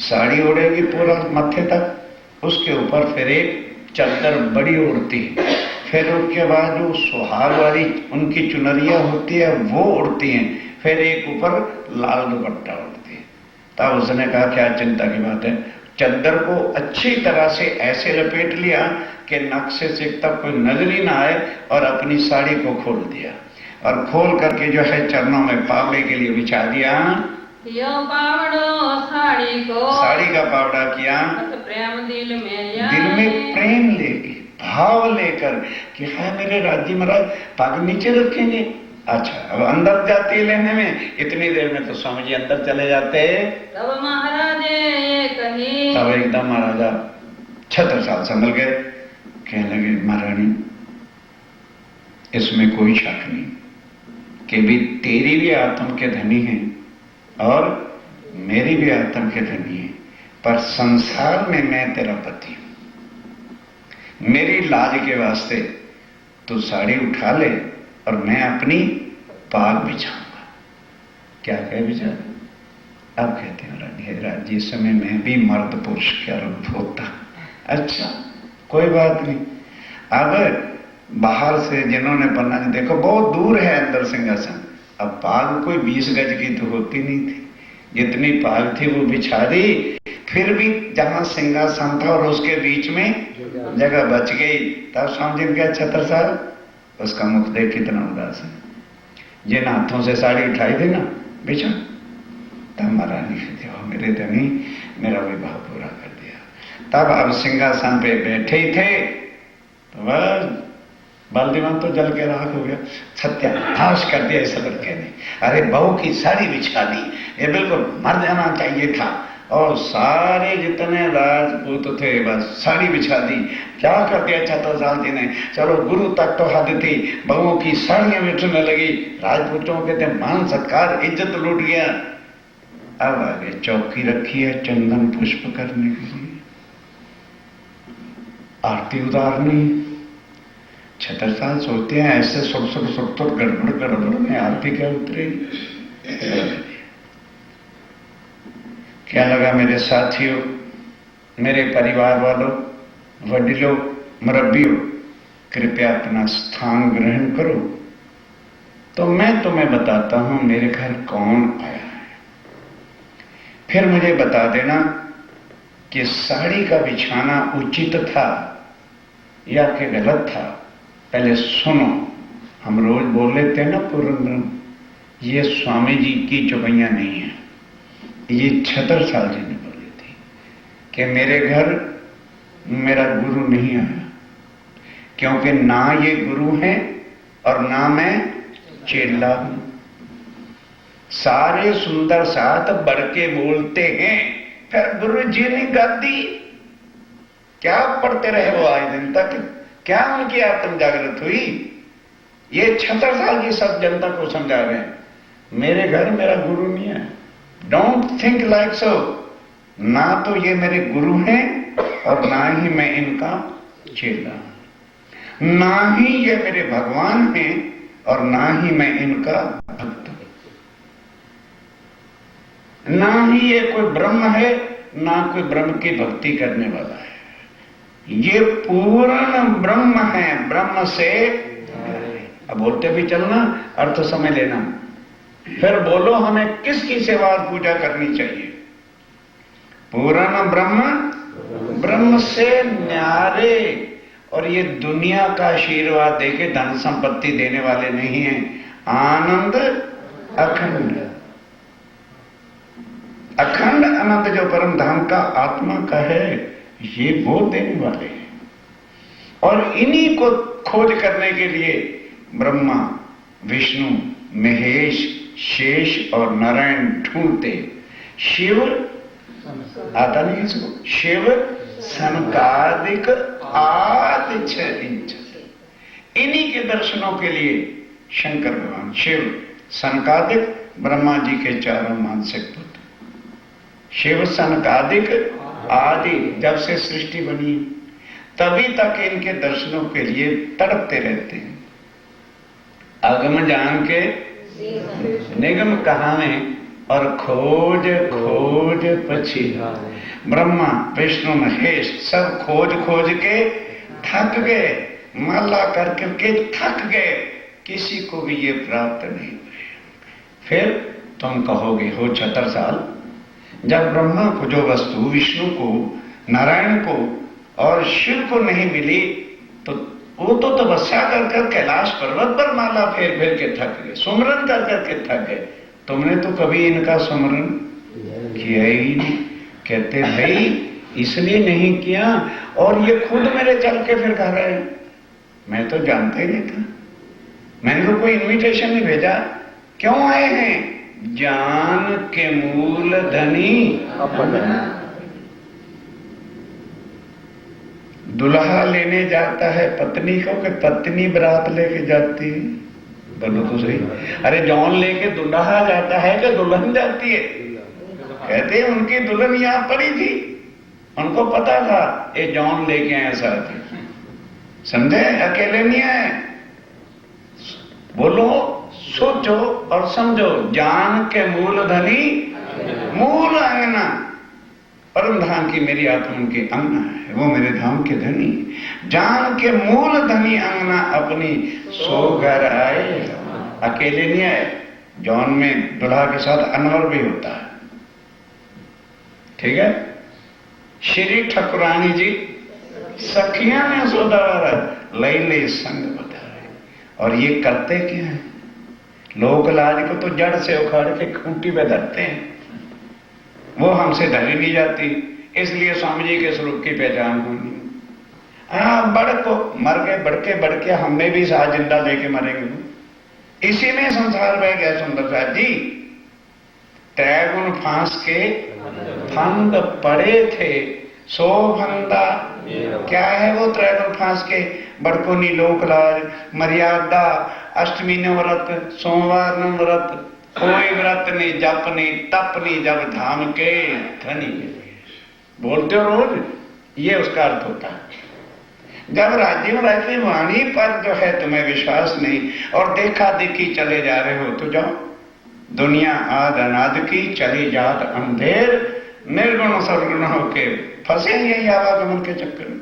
साड़ी ओढ़ेगी पूरा मत्थे तक, उसके ऊपर फिर एक चादर बड़ी ओढ़ती है, फिर उसके बाद जो सुहाग वाली उनकी चुनरिया होती है वो ओढ़ती हैं, फिर एक ऊपर लाल दुपट्टा ओढ़ती है। तब उसने कहा क्या चिंता की बात है, चादर को अच्छी तरह से ऐसे लपेट लिया कि नक्शे से तक कोई नजर ही ना आए और अपनी साड़ी को खोल दिया। और खोल करके जो है चरणों में पावड़े के लिए बिछा दिया। यो पावड़ो साड़ी को, साड़ी का पावड़ा किया, प्रेम दिल में दिल में प्रेम लेके, भाव लेकर कि हाय मेरे राज्य महाराज पग नीचे रखेंगे। अच्छा, अब अंदर जाती है लेने में, इतनी देर में तो स्वामी जी अंदर चले जाते। तब महाराज ये कही, तब एकदम महाराजा छत्रसाल संभल गए, कहने लगे महारानी इसमें कोई शक नहीं कि भी तेरी भी आत्म के धनी है और मेरी भी आत्म के धनी है, पर संसार में मैं तेरा पति हूं। मेरी लाज के वास्ते तू साड़ी उठा ले और मैं अपनी पाग बिछाऊंगा। क्या कहे बिछा? अब कहते हैं रानी जिस समय मैं भी मर्द पुरुष का रूप होता। अच्छा, कोई बात नहीं। अब बाहर से जिन्होंने बनना, देखो बहुत दूर है अंदर सिंहासन, अब पाग कोई 20 गज की तो होती नहीं थी, जितनी पाग थी वो बिछा दी। फिर भी जहां सिंहासन था और उसके बीच में जगह बच गई। तब स्वामी जी क्या छत्रसाल, उसका मुख देख कितना उदास है, जिन हाथों से साड़ी उठाई थी ना बिछा। तब महारानी कहती हो मेरे धनी मेरा विवाह पूरा कर दिया। तब अब सिंहासन पे बैठे ही थे तो बस बलदीवान तो जल के राख हो गया। सत्यानाश कर दिया इस लड़के ने, अरे बहू की साड़ी बिछा दी, ये बिल्कुल मर जाना चाहिए था। और सारे जितने राजपूत थे बस साड़ी बिछा दी। क्या कर दिया छत्रसाल जी ने, चलो गुरु तक तो हद थी, बहुओं की साड़ियां बिछने लगी, राजपूतों के थे मान सत्कार इज्जत लूट गया। अब आगे चौकी रखी है चंदन पुष्प करने के लिए, आरती उतारनी। छत्रसाल सोचते हैं ऐसे सुट गड़बड़ में आरती क्या उतरेगी। क्या लगा मेरे साथियों, मेरे परिवार वालों, वडिलों, मुरब्बियों, कृपया अपना स्थान ग्रहण करो। तो मैं तुम्हें बताता हूं मेरे घर कौन आया है, फिर मुझे बता देना कि साड़ी का बिछाना उचित था या कि गलत था। पहले सुनो, हम रोज बोल लेते हैं ना पूर्ण ब्रह्म, ये स्वामी जी की चौपैया नहीं है, ये छत्रसाल जी ने बोली थी कि मेरे घर मेरा गुरु नहीं आया, क्योंकि ना ये गुरु है और ना मैं चेला हूं। सारे सुंदर साथ बढ़ के बोलते हैं, फिर गुरु जी ने गादी क्या पढ़ते रहे वो आज दिन तक, क्या उनकी आत्म जागृत हुई? ये छत्रसाल जी सब जनता को समझा रहे हैं, मेरे घर मेरा गुरु नहीं है। Don't think like so. ना तो ये मेरे गुरु हैं और ना ही मैं इनका चेला, ना ही ये मेरे भगवान हैं और ना ही मैं इनका भक्त हूं। ना ही ये कोई ब्रह्म है, ना कोई ब्रह्म की भक्ति करने वाला है। ये पूर्ण ब्रह्म है, ब्रह्म से। अब बोलते भी चलना, अर्थ समझ लेना, फिर बोलो हमें किसकी सेवा और पूजा करनी चाहिए। पूर्ण ब्रह्म, ब्रह्म से न्यारे। और ये दुनिया का आशीर्वाद देके धन संपत्ति देने वाले नहीं हैं, आनंद अखंड, अखंड अनंत जो परम धाम का आत्मा का है, ये वो देने वाले हैं। और इन्हीं को खोज करने के लिए ब्रह्मा, विष्णु, महेश, शेष और नारायण ढूंढते। शिव आता नहीं इसको, शिव सनकादिक आदि छह इंच, इन्हीं के दर्शनों के लिए शंकर भगवान शिव सनकादिक, ब्रह्मा जी के चारों मानसिक पुत्र, शिव सनकादिक आदि, जब से सृष्टि बनी तभी तक इनके दर्शनों के लिए तड़पते रहते हैं। अगम जान के निगम कहावे और खोज खोज पछी। ब्रह्मा, विष्णु, महेश सब खोज खोज के थक गए, माला करके थक गए, किसी को भी ये प्राप्त नहीं हुए। फिर तुम कहोगे हो छत्रसाल, जब ब्रह्मा को जो वस्तु, विष्णु को, नारायण को और शिव को नहीं मिली, तो वो तो तपस्या कर कर कैलाश पर्वत पर माला फेर फेर के थक गए, सुमरन कर कर के थक गए। तुमने तो कभी इनका सुमरन किया ही नहीं। कहते भाई इसलिए नहीं किया, और ये खुद मेरे चल के फिर कह रहे हैं, मैं तो जानता ही नहीं था, मैंने तो कोई इनविटेशन नहीं भेजा। क्यों आए हैं? ज्ञान के मूल धनी दुल्हा लेने जाता है पत्नी को कि पत्नी बारात लेके जाती है? बोलो तो सही। अरे जौन लेके दुल्हा जाता है कि दुल्हन जाती है? कहते हैं उनकी दुल्हन यहां पड़ी थी, उनको पता था ये जौन लेके आए साथ। समझे? अकेले नहीं आए। बोलो, सोचो और समझो। ज्ञान के मूल धनी मूल अंगना, परम धाम की मेरी आत्मा उनकी अंगना है, वो मेरे धाम के धनी। ज्ञान के मूल धनी अंगना अपनी सो घर आए। अकेले नहीं आए, जौन में दुल्हा के साथ अनवर भी होता है। ठीक है? श्री ठकुरानी जी सखियां ने सोदावारा लई लई संग बताए। और ये करते क्या है? लोक लाज को तो जड़ से उखाड़ के खूंटी पे धरते हैं, वो हमसे धरी नहीं जाती। इसलिए स्वामी जी के स्वरूप की पहचान होनी। बढ़ को मर गए, बढ़ के हमने भी साथ जिंदा लेके मरेंगे। इसी में संसार बह गया सुंदर साथ जी। त्रैगुण फांस के फंद पड़े थे, सो फंदा। क्या है वो त्रैगुण फांस के? बड़कोनी लोक लाज, मर्यादा, अष्टमी ने व्रत, सोमवार ने व्रत, कोई व्रत नहीं, जप नहीं, तप नहीं, जब धाम के धनी। बोलते हो रोज, ये उसका अर्थ होता है। जब राज्य में रहते वाणी पर जो है तुम्हें विश्वास नहीं और देखा देखी चले जा रहे हो तो जाओ। दुनिया आद अनाद की चली जात अंधेर, निर्गुण सर्वगुण होके फंसे यही आवागमन के चक्कर में।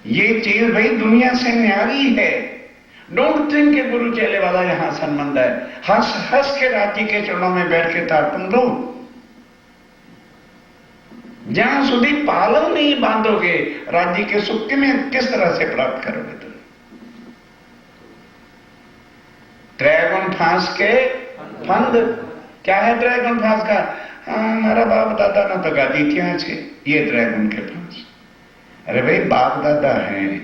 ये चीज भाई दुनिया से न्यारी है। डोंट थिंक के गुरु चेले वाला यहां संबंध है। हंस हंस के राज्य के चरणों में बैठ के ताड़पन दो। जहां सुधी पालव नहीं बांधोगे, राज्य के सुख में किस तरह से प्राप्त करोगे तुम? त्रैगुण फांस के फंद। क्या है त्रैगुण फांस का? हमारा बाप दादा ने तो गादी थी, ये त्रैगुण के फांस। अरे भाई बाप दादा हैं,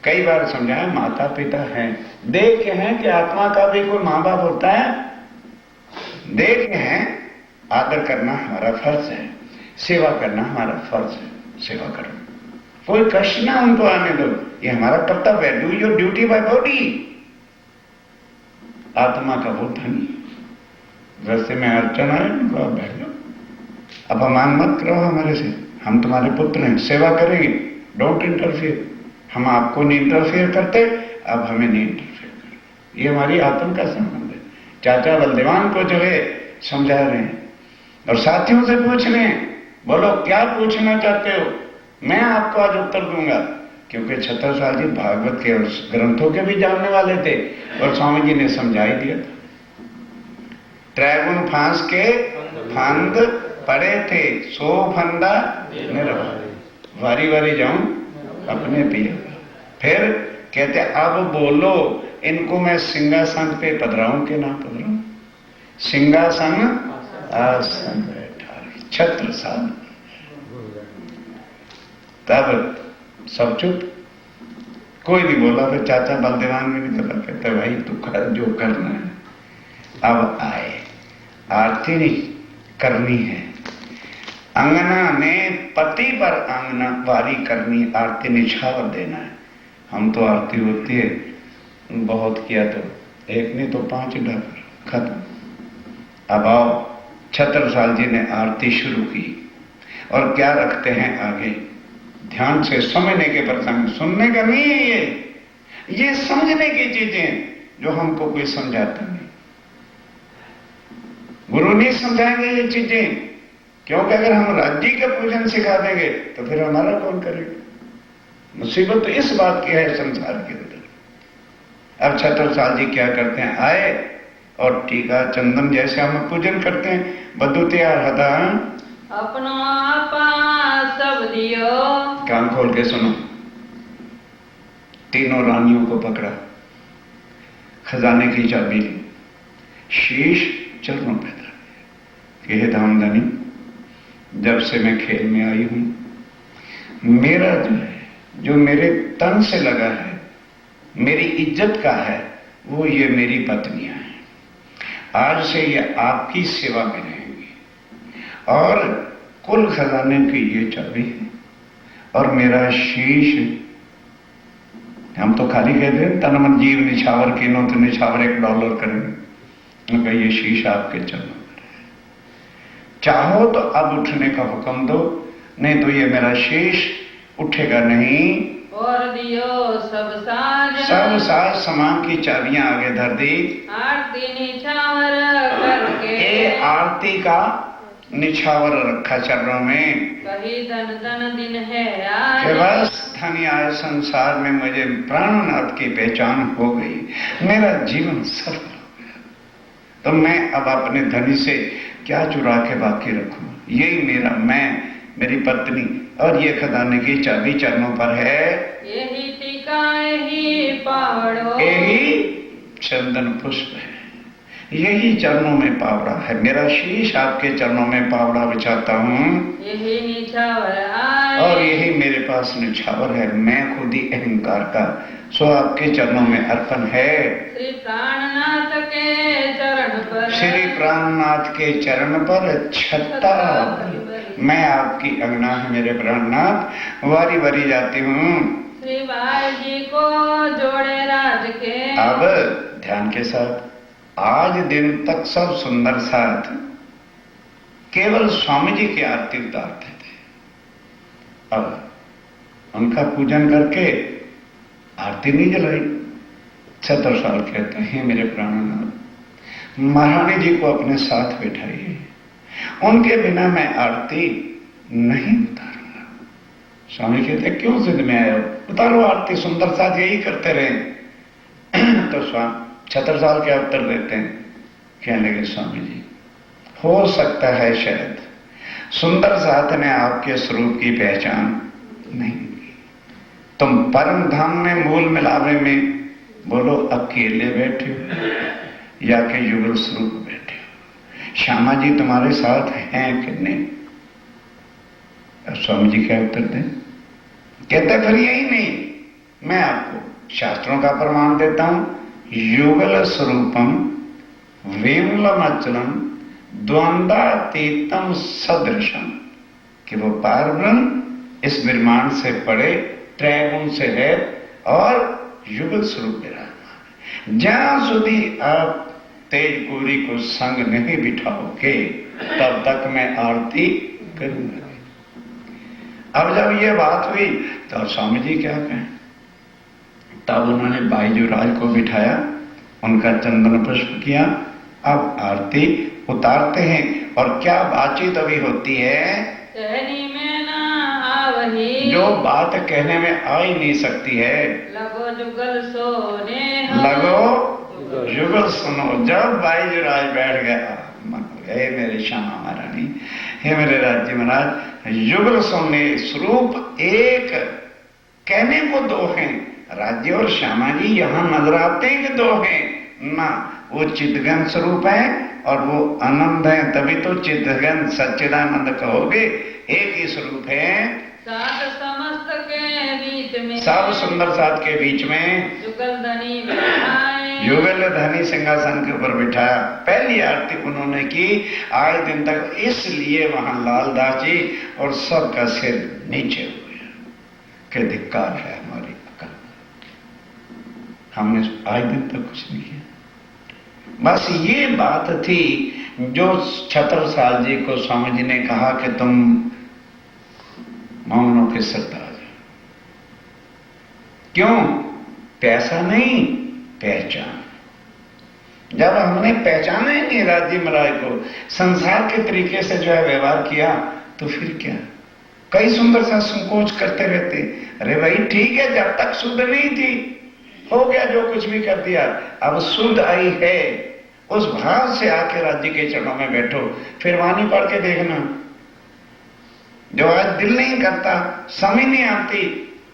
कई बार समझाया, माता पिता हैं, देखे हैं कि आत्मा का भी कोई मां बाप होता है, देखे हैं। आदर करना हमारा फर्ज है, सेवा करना हमारा फर्ज है, सेवा करो, कोई कष्ट ना उनको आने दो, ये हमारा कर्तव्य है। Do your duty by body. आत्मा का वो धनी। रस्ते में अर्चन आए, उनको आप बैठ जाओ, अपमान मत करो हमारे से, हम तुम्हारे पुत्र हैं, सेवा करेंगे, डोंट इंटरफियर। हम आपको नहीं इंटरफेयर करते, अब हमें नहीं इंटरफेयर कर। ये हमारी आत्म का संबंध है। चाचा बलदेवान को जो है समझा रहे हैं और साथियों से पूछ रहे हैं, बोलो क्या पूछना चाहते हो? मैं आपको आज उत्तर दूंगा, क्योंकि छत्रसाल जी भागवत के और ग्रंथों के भी जानने वाले थे और स्वामी जी ने समझा ही दिया था। त्रैगुण फांस के फंद पड़े थे, सो फंदा निरवा। वारी वारी जाऊं अपने पिया। फिर कहते अब बोलो, इनको मैं सिंहासन पे पधराऊं कि ना पधराऊं? सिंहासन आसन बैठा छत्रसाल। तब सब चुप, कोई नहीं बोला। फिर चाचा बलदेवान भी नहीं चला। कहते भाई तू कर जो करना है। अब आए, आरती नहीं करनी है। अंगना ने पति पर अंगना वारी करनी, आरती निछावर देना है। हम तो आरती होती है, बहुत किया तो एक नहीं तो 5 ढाकर खत्म। अब आओ, छत्रसाल जी ने आरती शुरू की और क्या रखते हैं आगे? ध्यान से समझने के प्रसंग, सुनने का नहीं है ये समझने की चीजें जो हमको कोई समझाता नहीं। गुरु नहीं समझाएंगे ये चीजें, क्योंकि अगर हम राज्य का पूजन सिखा देंगे तो फिर हमारा कौन करेगा? मुसीबत तो इस बात की है संसार के अंदर। अब छत्रसाल जी क्या करते हैं? आए और टीका चंदन जैसे हम पूजन करते हैं, बद्दू तैयार हता अपना आपा सब दियो। कान खोल के सुनो। तीनों रानियों को पकड़ा, खजाने की चाबी ली, शीश चरणों पे धर दिया। हे धामधनी, जब से मैं खेल में आई हूं, मेरा जो है, जो मेरे तन से लगा है, मेरी इज्जत का है, वो ये मेरी पत्नियां हैं। आज से ये आपकी सेवा में रहेंगी और कुल खजाने की ये चाबी है और मेरा शीश। हम तो खाली कहते हैं तन मन जीव निछावर कीनो तो निछावर $1 करेंगे। उनका ये शीश आपके चरणों पर है, चाहो तो अब उठने का हुक्म दो, नहीं तो ये मेरा शीश उठेगा नहीं। और दियो सब साज सामान की चाबियां आगे धर दी। आरती निछावर करके, ये आरती का निछावर रखा चरणों में। कही धन धन दिन है कि आज, बस धनी आए संसार में मुझे प्राणनाथ की पहचान हो गई, मेरा जीवन सफल हो गया। तो मैं अब अपने धनी से क्या चुरा के बाकी रखूं? यही मेरा मैं, मेरी पत्नी और ये खजाने की चाबी चरणों पर है। यही टीका यही पावड़ो, यही चंदन पुष्प है, यही चरणों में पावड़ा है। मेरा शीश आपके चरणों में पावड़ा बिछाता हूं यही निछावर आए, और यही मेरे पास निछावर है। मैं खुद ही अहंकार का, सो आपके चरणों में अर्पण है। श्री प्राणनाथ के चरण पर, श्री प्राणनाथ के चरण पर छत्ता मैं आपकी अंगना है मेरे प्राणनाथ, वारी वारी जाती हूँ। श्री भाई जी को जोड़े राज के, अब ध्यान के साथ, आज दिन तक सब सुंदर साथ केवल स्वामी जी की आरती उतारते थे। अब उनका पूजन करके आरती नहीं जलाई। 70 साल कहते हैं मेरे प्राणनाथ, महारानी जी को अपने साथ बैठाइए, उनके बिना मैं आरती नहीं उतारूंगा। स्वामी कहते क्यों जिद में आए हो, उतारो आरती, सुंदर साथ यही करते रहे। तो स्वामी 70 साल के उत्तर देते हैं, कहने लगे स्वामी जी हो सकता है शायद सुंदर साथ ने आपके स्वरूप की पहचान नहीं की, तुम परम धाम में मूल मिलावे में बोलो अकेले बैठे हो या के युगल स्वरूप बैठे हो, श्यामा जी तुम्हारे साथ हैं कि नहीं? अब स्वामी जी क्या उत्तर दें? कहते फिर यही नहीं, मैं आपको शास्त्रों का प्रमाण देता हूं, युगल स्वरूपम वेमुलमचलम द्वंद्वातीतम सदृशम, कि वो पार ब्रह्म इस ब्रह्मांड से पड़े, त्रैगुण से है और युगल स्वरूप विराजमान। जहां સુધી आप तेजपुरी को संग नहीं बिठाओगे तब तक मैं आरती करूंगा। अब जब ये बात हुई तो स्वामी जी क्या कहें? तब उन्होंने बाईजूराज को बिठाया, उनका चंदन पुष्प किया। अब आरती उतारते हैं और क्या बातचीत अभी होती है कहनी में ना आवही, जो बात कहने में आ ही नहीं सकती है। लगो जुगल सोने, लगो युगल सुनो। जब बाईजूराज बैठ गया, हे मेरे श्यामा महारानी, हे मेरे राज्य महाराज, युगल सोने स्वरूप एक, कहने को दो हैं, राज्य और श्यामा जी यहां नजर आते हैं कि दो हैं ना, वो चिदघन स्वरूप है और वो आनंद है, तभी तो चिदघन सच्चिदानंद कहोगे, एक ही स्वरूप है। सात समस्त के बीच में, सब सुंदर साथ के बीच में जुगल धनी बिठाए, युगल धनी सिंहासन के ऊपर बिठाया। पहली आरती उन्होंने की आज दिन तक, इसलिए वहां लालदास जी और सबका सिर नीचे हो गया कि धिक्कार है हमारी अकल, हमने आज दिन तक कुछ नहीं किया। बस ये बात थी जो छत्रसाल जी को स्वामी जी ने कहा कि तुम मामलों के सरताज। क्यों? पैसा नहीं, पहचान। जब हमने पहचाना ही नहीं राज्य महाराज को, संसार के तरीके से जो है व्यवहार किया, तो फिर क्या? कई सुंदर सा संकोच करते रहते, अरे भाई ठीक है, जब तक शुद्ध नहीं थी हो गया, जो कुछ भी कर दिया, अब शुद्ध आई है, उस भाव से आके राज्य के चरणों में बैठो। फिर वाणी पढ़ के देखना, जो आज दिल नहीं करता, समझ नहीं आती,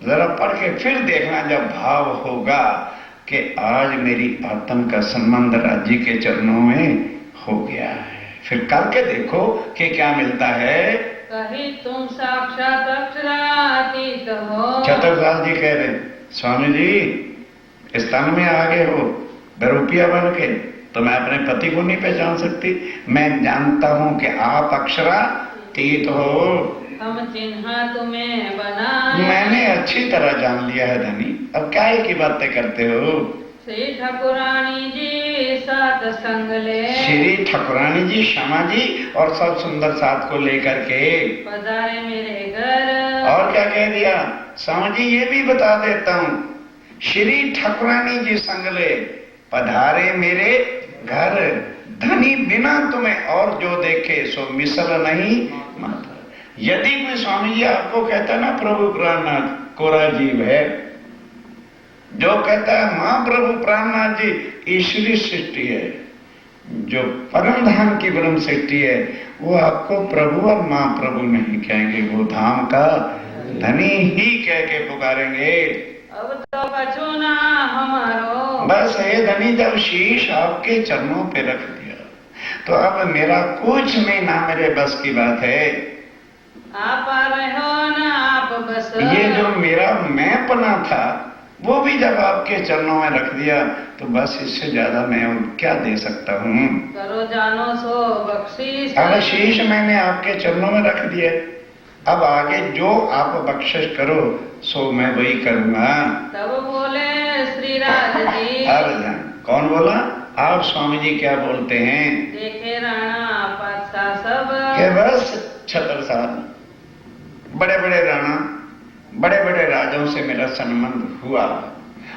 जरा पढ़ के फिर देखना, जब भाव होगा कि आज मेरी आत्म का संबंध राज्य के चरणों में हो गया है, फिर कल के देखो कि क्या मिलता है। कही तुम साक्षात अक्षरातीत हो। छत्रसाल जी कह रहे, स्वामी जी इस तन में आ गए हो बरूपिया बन के, तो मैं अपने पति को नहीं पहचान सकती। मैं जानता हूं कि आप अक्षरातीत हो। हम चिन्ह तुम्हें बनाए। मैंने अच्छी तरह जान लिया है धनी, अब क्या की बातें करते हो। श्री ठाकुरानी जी सात संग ले। श्री ठाकुरानी जी, श्यामा जी और सब सुंदर साथ को लेकर के पधारे मेरे घर। और क्या कह दिया स्वामी जी, ये भी बता देता हूँ, श्री ठाकुरानी जी संग ले पधारे मेरे घर। धनी बिना तुम्हें और जो देखे सो मिसल नहीं माता। यदि कोई स्वामी जी आपको कहता ना प्रभु प्राणनाथ कोरा जीव है, जो कहता है महाप्रभु प्राणनाथ जी ईश्वरी सृष्टि है, जो परम धाम की ब्रह्म सृष्टि है, वो आपको प्रभु और महाप्रभु नहीं कहेंगे, वो धाम का धनी ही कह के पुकारेंगे। अब तो कछु ना हमारो। बस हे धनी, जब शीश आपके चरणों पे रख दिया तो अब मेरा कुछ नहीं, ना मेरे बस की बात है। आप आ रहे हो ना आप बस। ये जो मेरा मैं पना था वो भी जब आपके चरणों में रख दिया तो बस इससे ज्यादा मैं क्या दे सकता हूँ। करो जानो सो बख्शीश। अब शीश मैंने आपके चरणों में रख दिया, अब आगे जो आप बख्शिश करो सो मैं वही करूंगा। तब बोले श्री राज जी। अर्जुन, कौन बोला? आप स्वामी जी क्या बोलते हैं? देखे राणा पातशाह सब। कि बस छत्रसाल, बड़े बड़े राणा, बड़े बड़े राजाओं से मेरा संबंध हुआ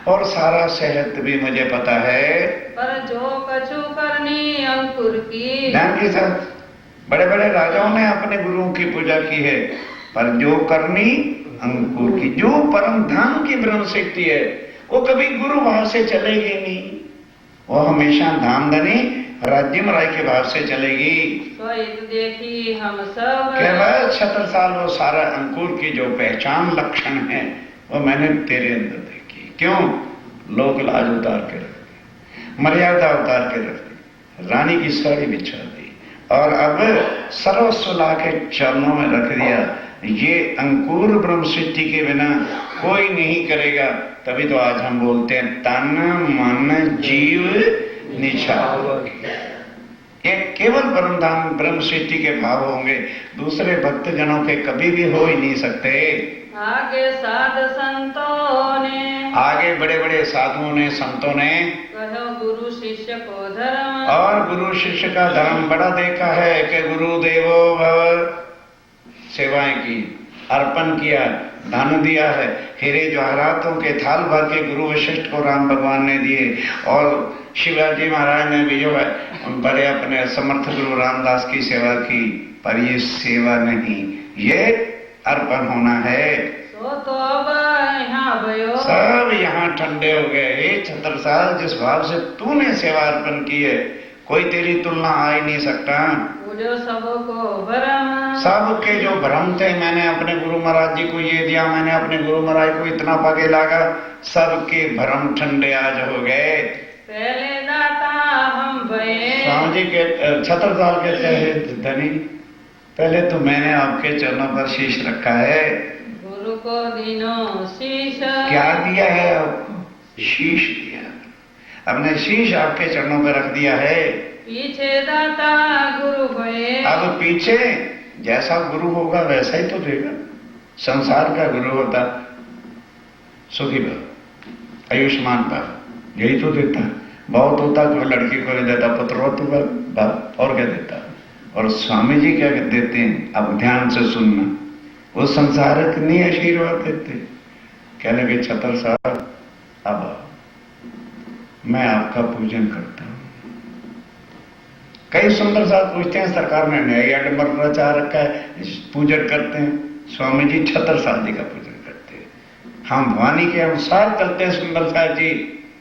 और सारा सहत भी मुझे पता है। पर जो कछु करनी अंकुर की। ध्यान के साथ, बड़े बड़े राजाओं ने अपने गुरुओं की पूजा की है, पर जो करनी अंकुर की, जो परम धाम की ब्रह्म शक्ति है, वो कभी गुरु भाव से चलेगी नहीं, वो हमेशा धाम धनी राज्य राय के भाव से चलेगी। स्वहित देखी हम सब। केवल छत्रसाल वो सारा अंकुर की जो पहचान लक्षण है वो मैंने तेरे अंदर देखी। क्यों? लोक लाज उतार के रख दी, मर्यादा उतार के रख दी, रानी की साड़ी बिछा दी और अब सर्वस्व ला के चरणों में रख दिया। ये अंकुर ब्रह्म सृष्टि के बिना कोई नहीं करेगा। तभी तो आज हम बोलते हैं तन मन जीव निछाव। ये केवल परम धाम ब्रह्म सृष्टि के भाव होंगे, दूसरे भक्त जनों के कभी भी हो ही नहीं सकते। आगे साध संतों ने। आगे बड़े बड़े साधुओं ने, संतों ने कहो गुरु शिष्य को धर्म। और गुरु शिष्य का धर्म बड़ा देखा है कि गुरु देवो भव, सेवाएं की, अर्पण किया, धन दिया है, हीरे जवाहरातों के थाल भर के गुरु वशिष्ठ को राम भगवान ने दिए और शिवाजी महाराज ने भी जो है बड़े अपने समर्थ गुरु रामदास की सेवा की। पर ये सेवा नहीं, ये अर्पण होना है। तो अब यहाँ भयो। सब यहाँ ठंडे हो गए। हे छत्रसाल, जिस भाव से तूने सेवा अर्पण की है कोई तेरी तुलना आ ही नहीं सकता। जो सबको भरम। सबके जो भ्रम थे, मैंने अपने गुरु महाराज जी को ये दिया, मैंने अपने गुरु महाराज को इतना पगे लागा, सबके भ्रम ठंडे आज हो गए। पहले दाता हम भये। स्वामी जी के छत्रसाल कहते हैं धनी, पहले तो मैंने आपके चरणों पर शीश रखा है। गुरु को दिनों शीश। क्या दिया है आपको? शीश दिया। अपने शीश आपके चरणों पर रख दिया है। पीछे दाता गुरु भये। अब पीछे जैसा गुरु होगा वैसा ही तो देगा। संसार का गुरु होता सुखी भव, आयुष्मान भव, यही तो देता। बहुत होता तो लड़की को नहीं देता, पुत्रवत भव, और क्या देता। और स्वामी जी क्या देते हैं? अब ध्यान से सुनना, वो संसारक नहीं आशीर्वाद देते। कह लगे छत्रसाल, अब मैं आपका पूजन करता हूं। कई सुंदर साथ पूछते हैं, सरकार ने न्याय आडंबर रचा रखा है, पूजन करते हैं। स्वामी जी छत्रसाल जी का पूजन करते हैं। हम वाणी के अनुसार चलते हैं सुंदर साथ जी।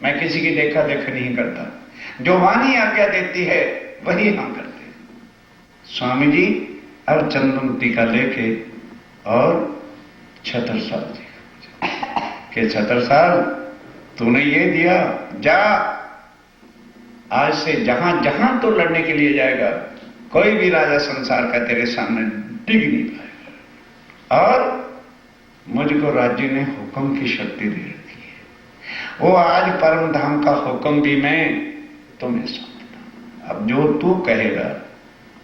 मैं किसी की देखा देख नहीं करता, जो वाणी आज्ञा देती है वही हम करते हैं। स्वामी जी और चंदन टीका लेके और छत्रसाल जी का पूजन कि छत्रसाल तूने ये दिया, जा आज से जहां जहां तो लड़ने के लिए जाएगा कोई भी राजा संसार का तेरे सामने टिक नहीं पाएगा। और मुझको राज्य ने हुक्म की शक्ति दे रखी है, वो आज परम धाम का हुक्म भी मैं तुम्हें सौंपता। अब जो तू कहेगा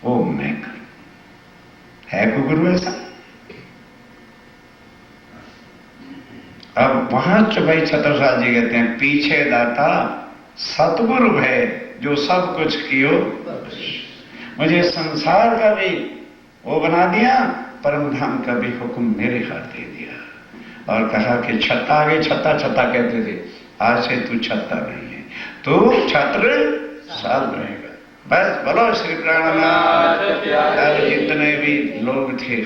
वो मैं करूं। है कोई गुरु ऐसा? अब वहां भाई छत्रसाल जी कहते हैं, पीछे दाता सतगुरु है जो सब कुछ कियो, मुझे संसार का भी वो बना दिया, परम धाम का भी हुक्म मेरे हाथ दे दिया। और कहा कि छत्ता, आगे छत्ता छत्ता कहते थे, आज से तू छत्ता नहीं है, तू छत्र साल रहेगा। बस बोलो श्री प्राणनाथ। अब जितने भी लोग थे,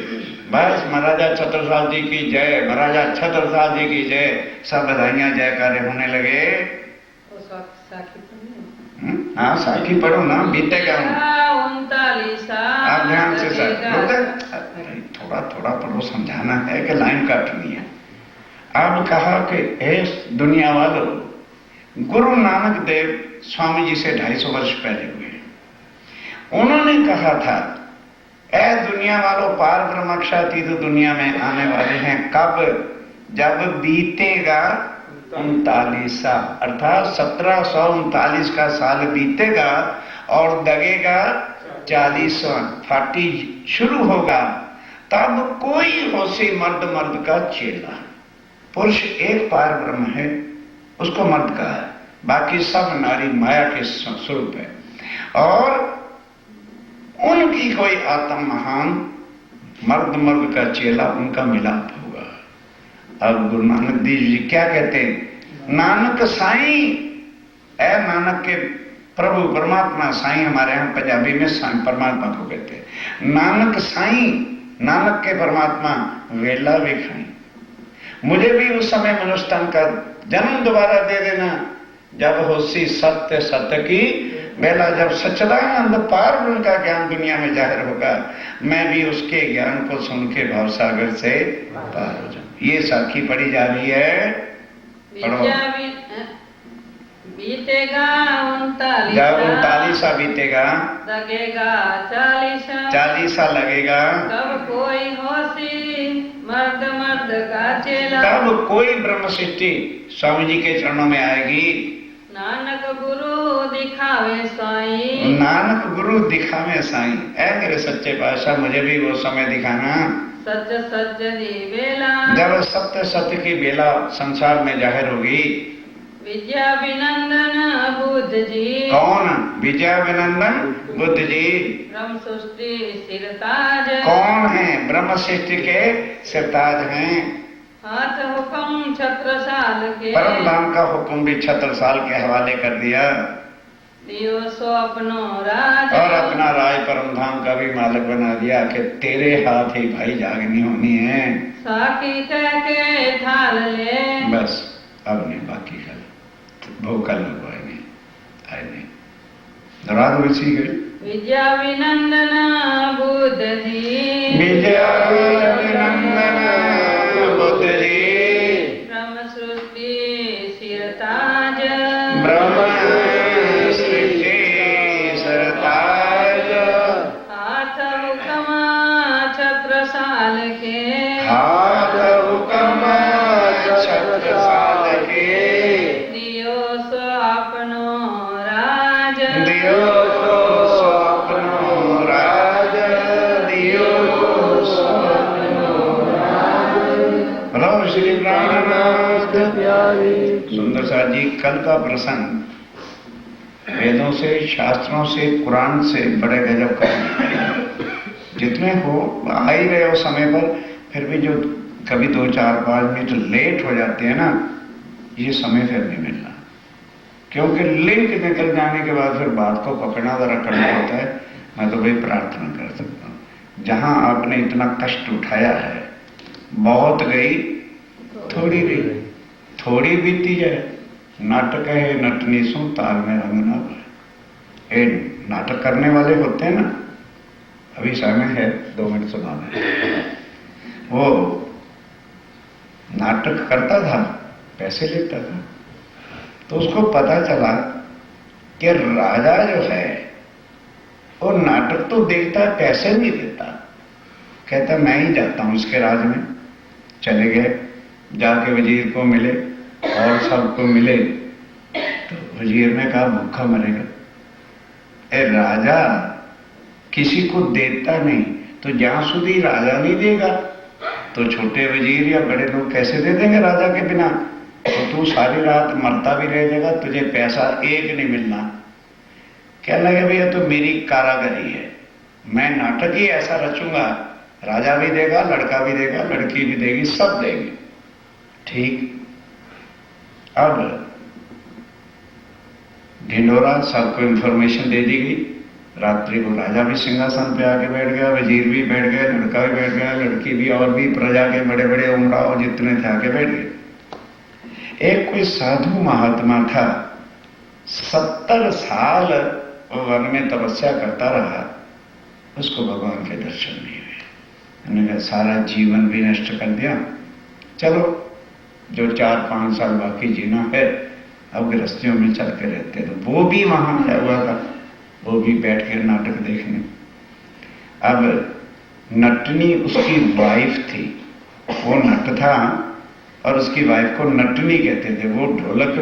बस महाराजा छत्रसाल जी की जय, महाराजा छत्रसाल जी की जय, सब बधाइयां जयकारे होने लगे। हाँ साखी पढ़ो ना, बीतेगा। आप ध्यान से थोड़ा थोड़ा पढ़ो, समझाना है कि लाइन काटनी है। अब कहा कि ए दुनिया वालों, गुरु नानक देव स्वामी जी से 250 वर्ष पहले हुए, उन्होंने कहा था, ए दुनिया वालों, पार ब्रह्मक्षातीत दुनिया में आने वाले हैं कब? जब बीतेगा 39 अर्थात 1739 का साल बीतेगा और लगेगा 40 शुरू होगा, तब कोई होशी मर्द मर्द का चेला, पुरुष एक पार ब्रह्म है उसको मर्द कहा है, बाकी सब नारी माया के स्वरूप है, और उनकी कोई आत्म महान मर्द मर्द का चेला, उनका मिलाप होगा। अब गुरु नानक देव जी क्या कहते हैं? नानक साईं, ए नानक के प्रभु परमात्मा, साईं हमारे यहाँ पंजाबी में साईं परमात्मा को कहते हैं। नानक साईं, नानक के परमात्मा वेला भी खाई, मुझे भी उस समय मनुष्य तन का जन्म दोबारा दे देना, जब होशी सत्य सत्य की बेला, जब सच्चिदानंद पार ब्रह्म का ज्ञान दुनिया में जाहिर होगा, मैं भी उसके ज्ञान को सुन के भवसागर से पार हो जाऊं। ये साखी पढ़ी जा रही है, पढ़ो। बीतेगा 39, जब 39 बीतेगा लगेगा 40 लगेगा, तब कोई होशी मर्द मर्द का चेला, तब कोई ब्रह्म सृष्टि स्वामी जी के चरणों में आएगी। नानक गुरु दिखावे साईं, नानक गुरु दिखावे साईं, ऐ मेरे सच्चे पातशाह मुझे भी वो समय दिखाना, सच सच दी बेला, जब सत्य सत्य की बेला संसार में जाहिर होगी। विद्या विनंदन बुद्ध जी, कौन? विद्या विनंदन बुद्ध जी। ब्रह्म सृष्टि सिरताज, कौन है? ब्रह्म सृष्टि के सिरताज हैं। हाथ हुक्म छत्रसाल के, परम धाम का हुक्म भी छत्रसाल के हवाले कर दिया, दियो सो अपनो राज, और अपना राज परम धाम का भी मालिक बना दिया कि तेरे हाथ ही भाई जागनी होनी है। साकी कह के थाल ले, बस अब नहीं, बाकी कल भूखा लोग आए नहीं, रात बची गई। विद्या विनंदन बुद्ध जी, विद्या विनंदन बुद्ध जी, ब्रह्म सृष्टि सिरताज, ब्रह्म सृष्टि सिरताज, हाथ हुक्म छत्रसाल के, हाथ हुक्म छत्रसाल के, दियो सो अपनो राज, दियो सो अपनो राज, दियो सो अपनो राज। बोलो श्री प्राणनाथ प्यारी। सुंदर सा जी, कल का प्रसंग वेदों से, शास्त्रों से, कुरान से बड़े गजब का जितने हो आ ही रहे हो समय पर, फिर भी जो कभी 2-4-5 मिनट लेट हो जाते हैं ना, ये समय फिर नहीं मिलना, क्योंकि लिंक निकल जाने के बाद फिर बात को पकड़ना जरा करना होता है। मैं तो भाई प्रार्थना कर सकता हूँ, जहां आपने इतना कष्ट उठाया है, बहुत गई थोड़ी गई, थोड़ी बीती जाए। नाटक है नटनी सो ताल में रंग ना भरे, ये नाटक करने वाले होते हैं ना, अभी समय है 2 मिनट सुनाना है। वो नाटक करता था, पैसे लेता था। तो उसको पता चला कि राजा जो है वो नाटक तो देखता है, पैसे नहीं देता। कहता मैं ही जाता हूं इसके राज में। चले गए, जाके वजीर को मिले और सबको मिले। तो वजीर ने कहा भूखा मरेगा। राजा किसी को देता नहीं, तो जहां સુધી राजा नहीं देगा तो छोटे वजीर या बड़े लोग कैसे दे देंगे राजा के बिना। तो तू सारी रात मरता भी रह जाएगा, तुझे पैसा एक नहीं मिलना। कहने लगे भैया तो मेरी कारागरी है, मैं नाटक ही ऐसा रचूंगा, राजा भी देगा, लड़का भी देगा, लड़की भी देगी, सब देंगे। ठीक। अब ढिंडोरा सबको इंफॉर्मेशन दे दी गई। रात्रि को राजा भी सिंहासन पे आके बैठ गया, वजीर भी बैठ गया, लड़का भी बैठ गया, लड़की भी, और भी प्रजा के बड़े बड़े उमराव जितने थे आके बैठ गए। एक कोई साधु महात्मा था, 70 साल वो वन में तपस्या करता रहा, उसको भगवान के दर्शन नहीं हुए। उन्होंने सारा जीवन भी नष्ट कर दिया, चलो जो 4-5 साल बाकी जीना है अब गृहस्थियों में चलते रहते। तो वो भी वहां आया हुआ था, वो भी बैठ के नाटक देखने। अब नटनी उसकी वाइफ थी, वो नट था और उसकी वाइफ को नटनी कहते थे। वो ढोलक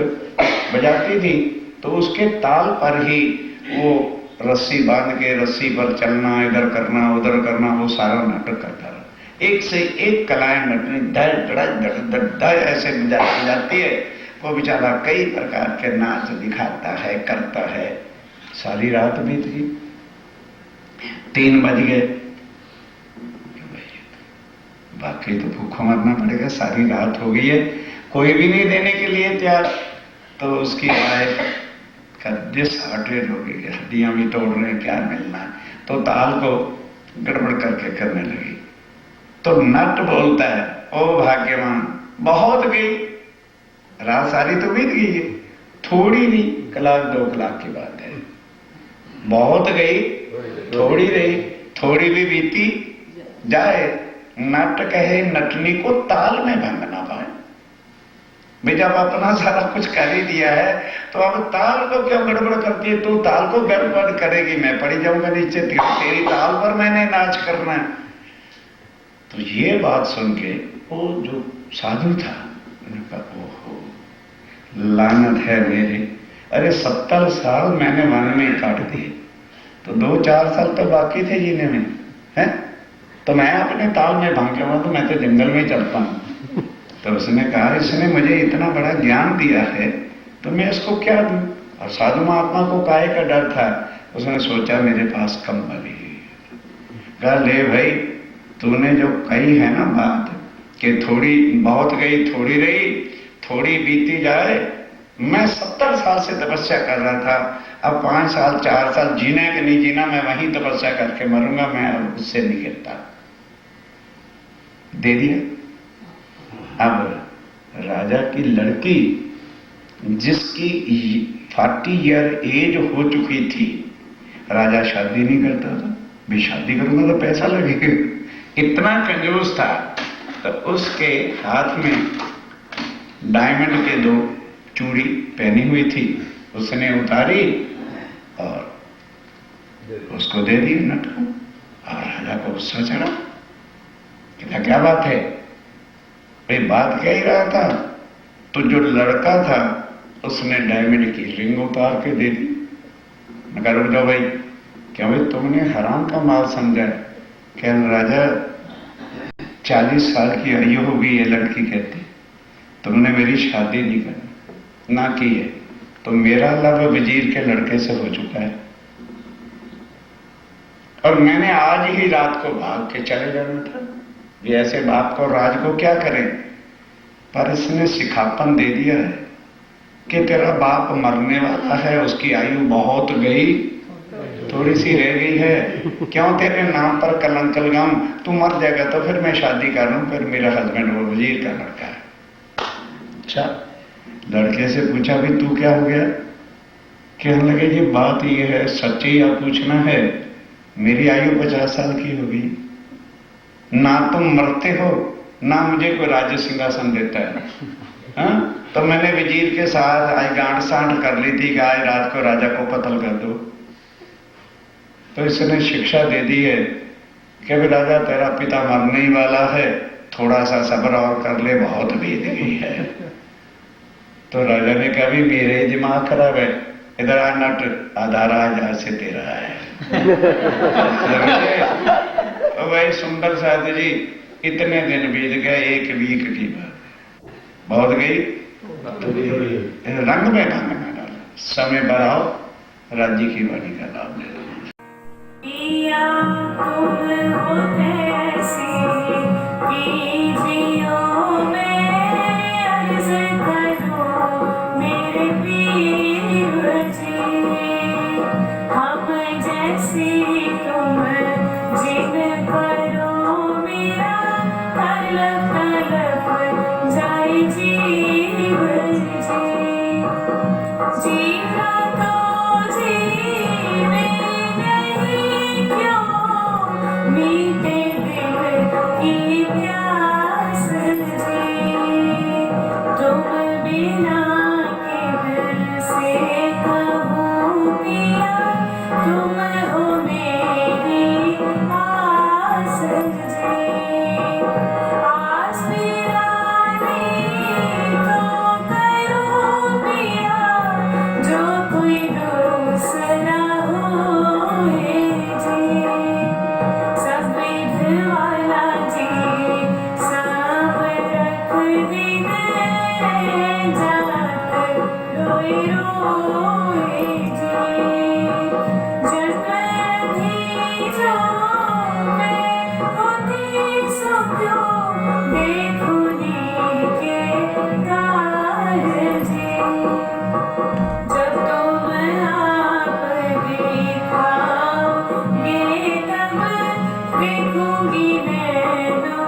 बजाती थी तो उसके ताल पर ही वो रस्सी बांध के रस्सी पर चलना, इधर करना उधर करना, वो सारा नाटक करता रहा। एक से एक कलाएं नटनी धड़ ऐसे बजाती जाती है। वो बेचारा कई प्रकार के नाच दिखाता है, करता है। सारी रात बीत गई, 3 बज गए। बाकी तो भूखा मरना पड़ेगा, सारी रात हो गई है, कोई भी नहीं देने के लिए तैयार। तो उसकी वाइफ का डिसहार्टेड हो गई, हड्डियां भी तोड़ रहे हैं, क्या मिलना है। तो ताल को गड़बड़ करके करने लगी। तो नट बोलता है, ओ भाग्यवान, बहुत गई रात, सारी तो बीत गई है, थोड़ी नहीं, 1-2 कलाक की बात है। बहुत गई, थोड़ी रही, थोड़ी भी बीती जाए। नट कहे नटनी को ताल में भंग ना पाए। भाई जब अपना सारा कुछ कर ही दिया है तो अब ताल को क्यों गड़बड़ करती है? तू ताल को गड़बड़ करेगी, मैं पड़ी जाऊंगा नीचे, तेरी ताल पर मैंने नाच करना है। तो ये बात सुन के वो जो साधु था उन्होंने कहा ओहो लानत है मेरे, अरे 70 साल मैंने वन में काट दिए, तो 2-4 साल तो बाकी थे जीने में, है? तो मैं अपने ताल में भांग के तो मैं तो जंगल में चलता हूं। तो उसने कहा इसने मुझे इतना बड़ा ज्ञान दिया है तो मैं इसको क्या दूं? और साधु महात्मा को काहे का डर था, उसने सोचा मेरे पास कम बली। कहा ले भाई तूने जो कही है ना बात कि थोड़ी बहुत गई थोड़ी रही, थोड़ी बीती जाए, मैं 70 साल से तपस्या कर रहा था, अब 5 साल 4 साल जीने कि नहीं जीना, मैं वहीं तपस्या करके मरूंगा, मैं अब उससे नहीं गिरता। दे दिया। अब राजा की लड़की जिसकी 40 ईयर एज हो चुकी थी, राजा शादी नहीं करता था, भी शादी करूंगा तो पैसा लगेगा, इतना कंजूस था। तो उसके हाथ में डायमंड के 2 चूड़ी पहनी हुई थी, उसने उतारी और उसको दे दी नट को। और राजा को गुस्सा चढ़ा, कहता क्या बात है? भाई बात कह ही रहा था, तो जो लड़का था उसने डायमंड की रिंग उतार के दे दी। मैं कह रुक जाओ भाई, क्या भाई तुमने हराम का माल समझा है? क्या राजा 40 साल की आयु हो गई है, लड़की कहती तुमने मेरी शादी नहीं करनी ना की है, तो मेरा लव वजीर के लड़के से हो चुका है और मैंने आज ही रात को भाग के चले जाना था। ये ऐसे बाप को राज को क्या करें? पर इसने सिखापन दे दिया है कि तेरा बाप मरने वाला है, उसकी आयु बहुत गई, थोड़ी सी रह गई है, क्यों तेरे नाम पर कलंक लगाऊं? तू मर जाएगा तो फिर मैं शादी कर लूं, फिर मेरा हस्बैंड वो वजीर का लड़का है। अच्छा, लड़के से पूछा भी तू क्या हो गया? कहने लगे ये बात ये है, सच्ची या पूछना है, मेरी आयु 50 साल की हो गई, ना तुम मरते हो ना मुझे कोई राज्य सिंहासन देता है। हाँ? तो मैंने वजीर के साथ आज गांठ सांठ कर ली थी कि आज रात को राजा को कत्ल कर दो। तो इसने शिक्षा दे दी है कि भी राजा तेरा पिता मरने ही वाला है, थोड़ा सा सब्र और कर ले, बहुत बीत गई है। तो राजा ने कहा भी मेरे ही दिमाग खराब है, इधर आ नट, आधारा आज से तेरा है। तो भाई सुंदर साथ जी, इतने दिन बीत गए, एक वीक की बात बहुत गई, रंग में ढंग ना डालो, समय बढ़ाओ, राज्य की वाणी का लाभ ले लो। पिया तुम हो कैसे कि जियो मैं अर्ज करूं मेरे पीर जी, हम जैसी तुम जिन करो मेरा तलप तलप जाए जीव जी। जीना तो जीवे नहीं क्यों मीठे दिल की प्यास जी, तुम बिना किधर से कहूँ पिया, तुम हो मेरी आस जी। आस पिरानी तो करो पिया, जो कोई दूसरा होए जी। सब विधवाला जी सब रख दिन जात रोए रोए जी। जन्म ही जो मैं होती सो क्यों देखूनी के कार जी। जब तुम आप दिखाओगे तब देखूंगी नैनो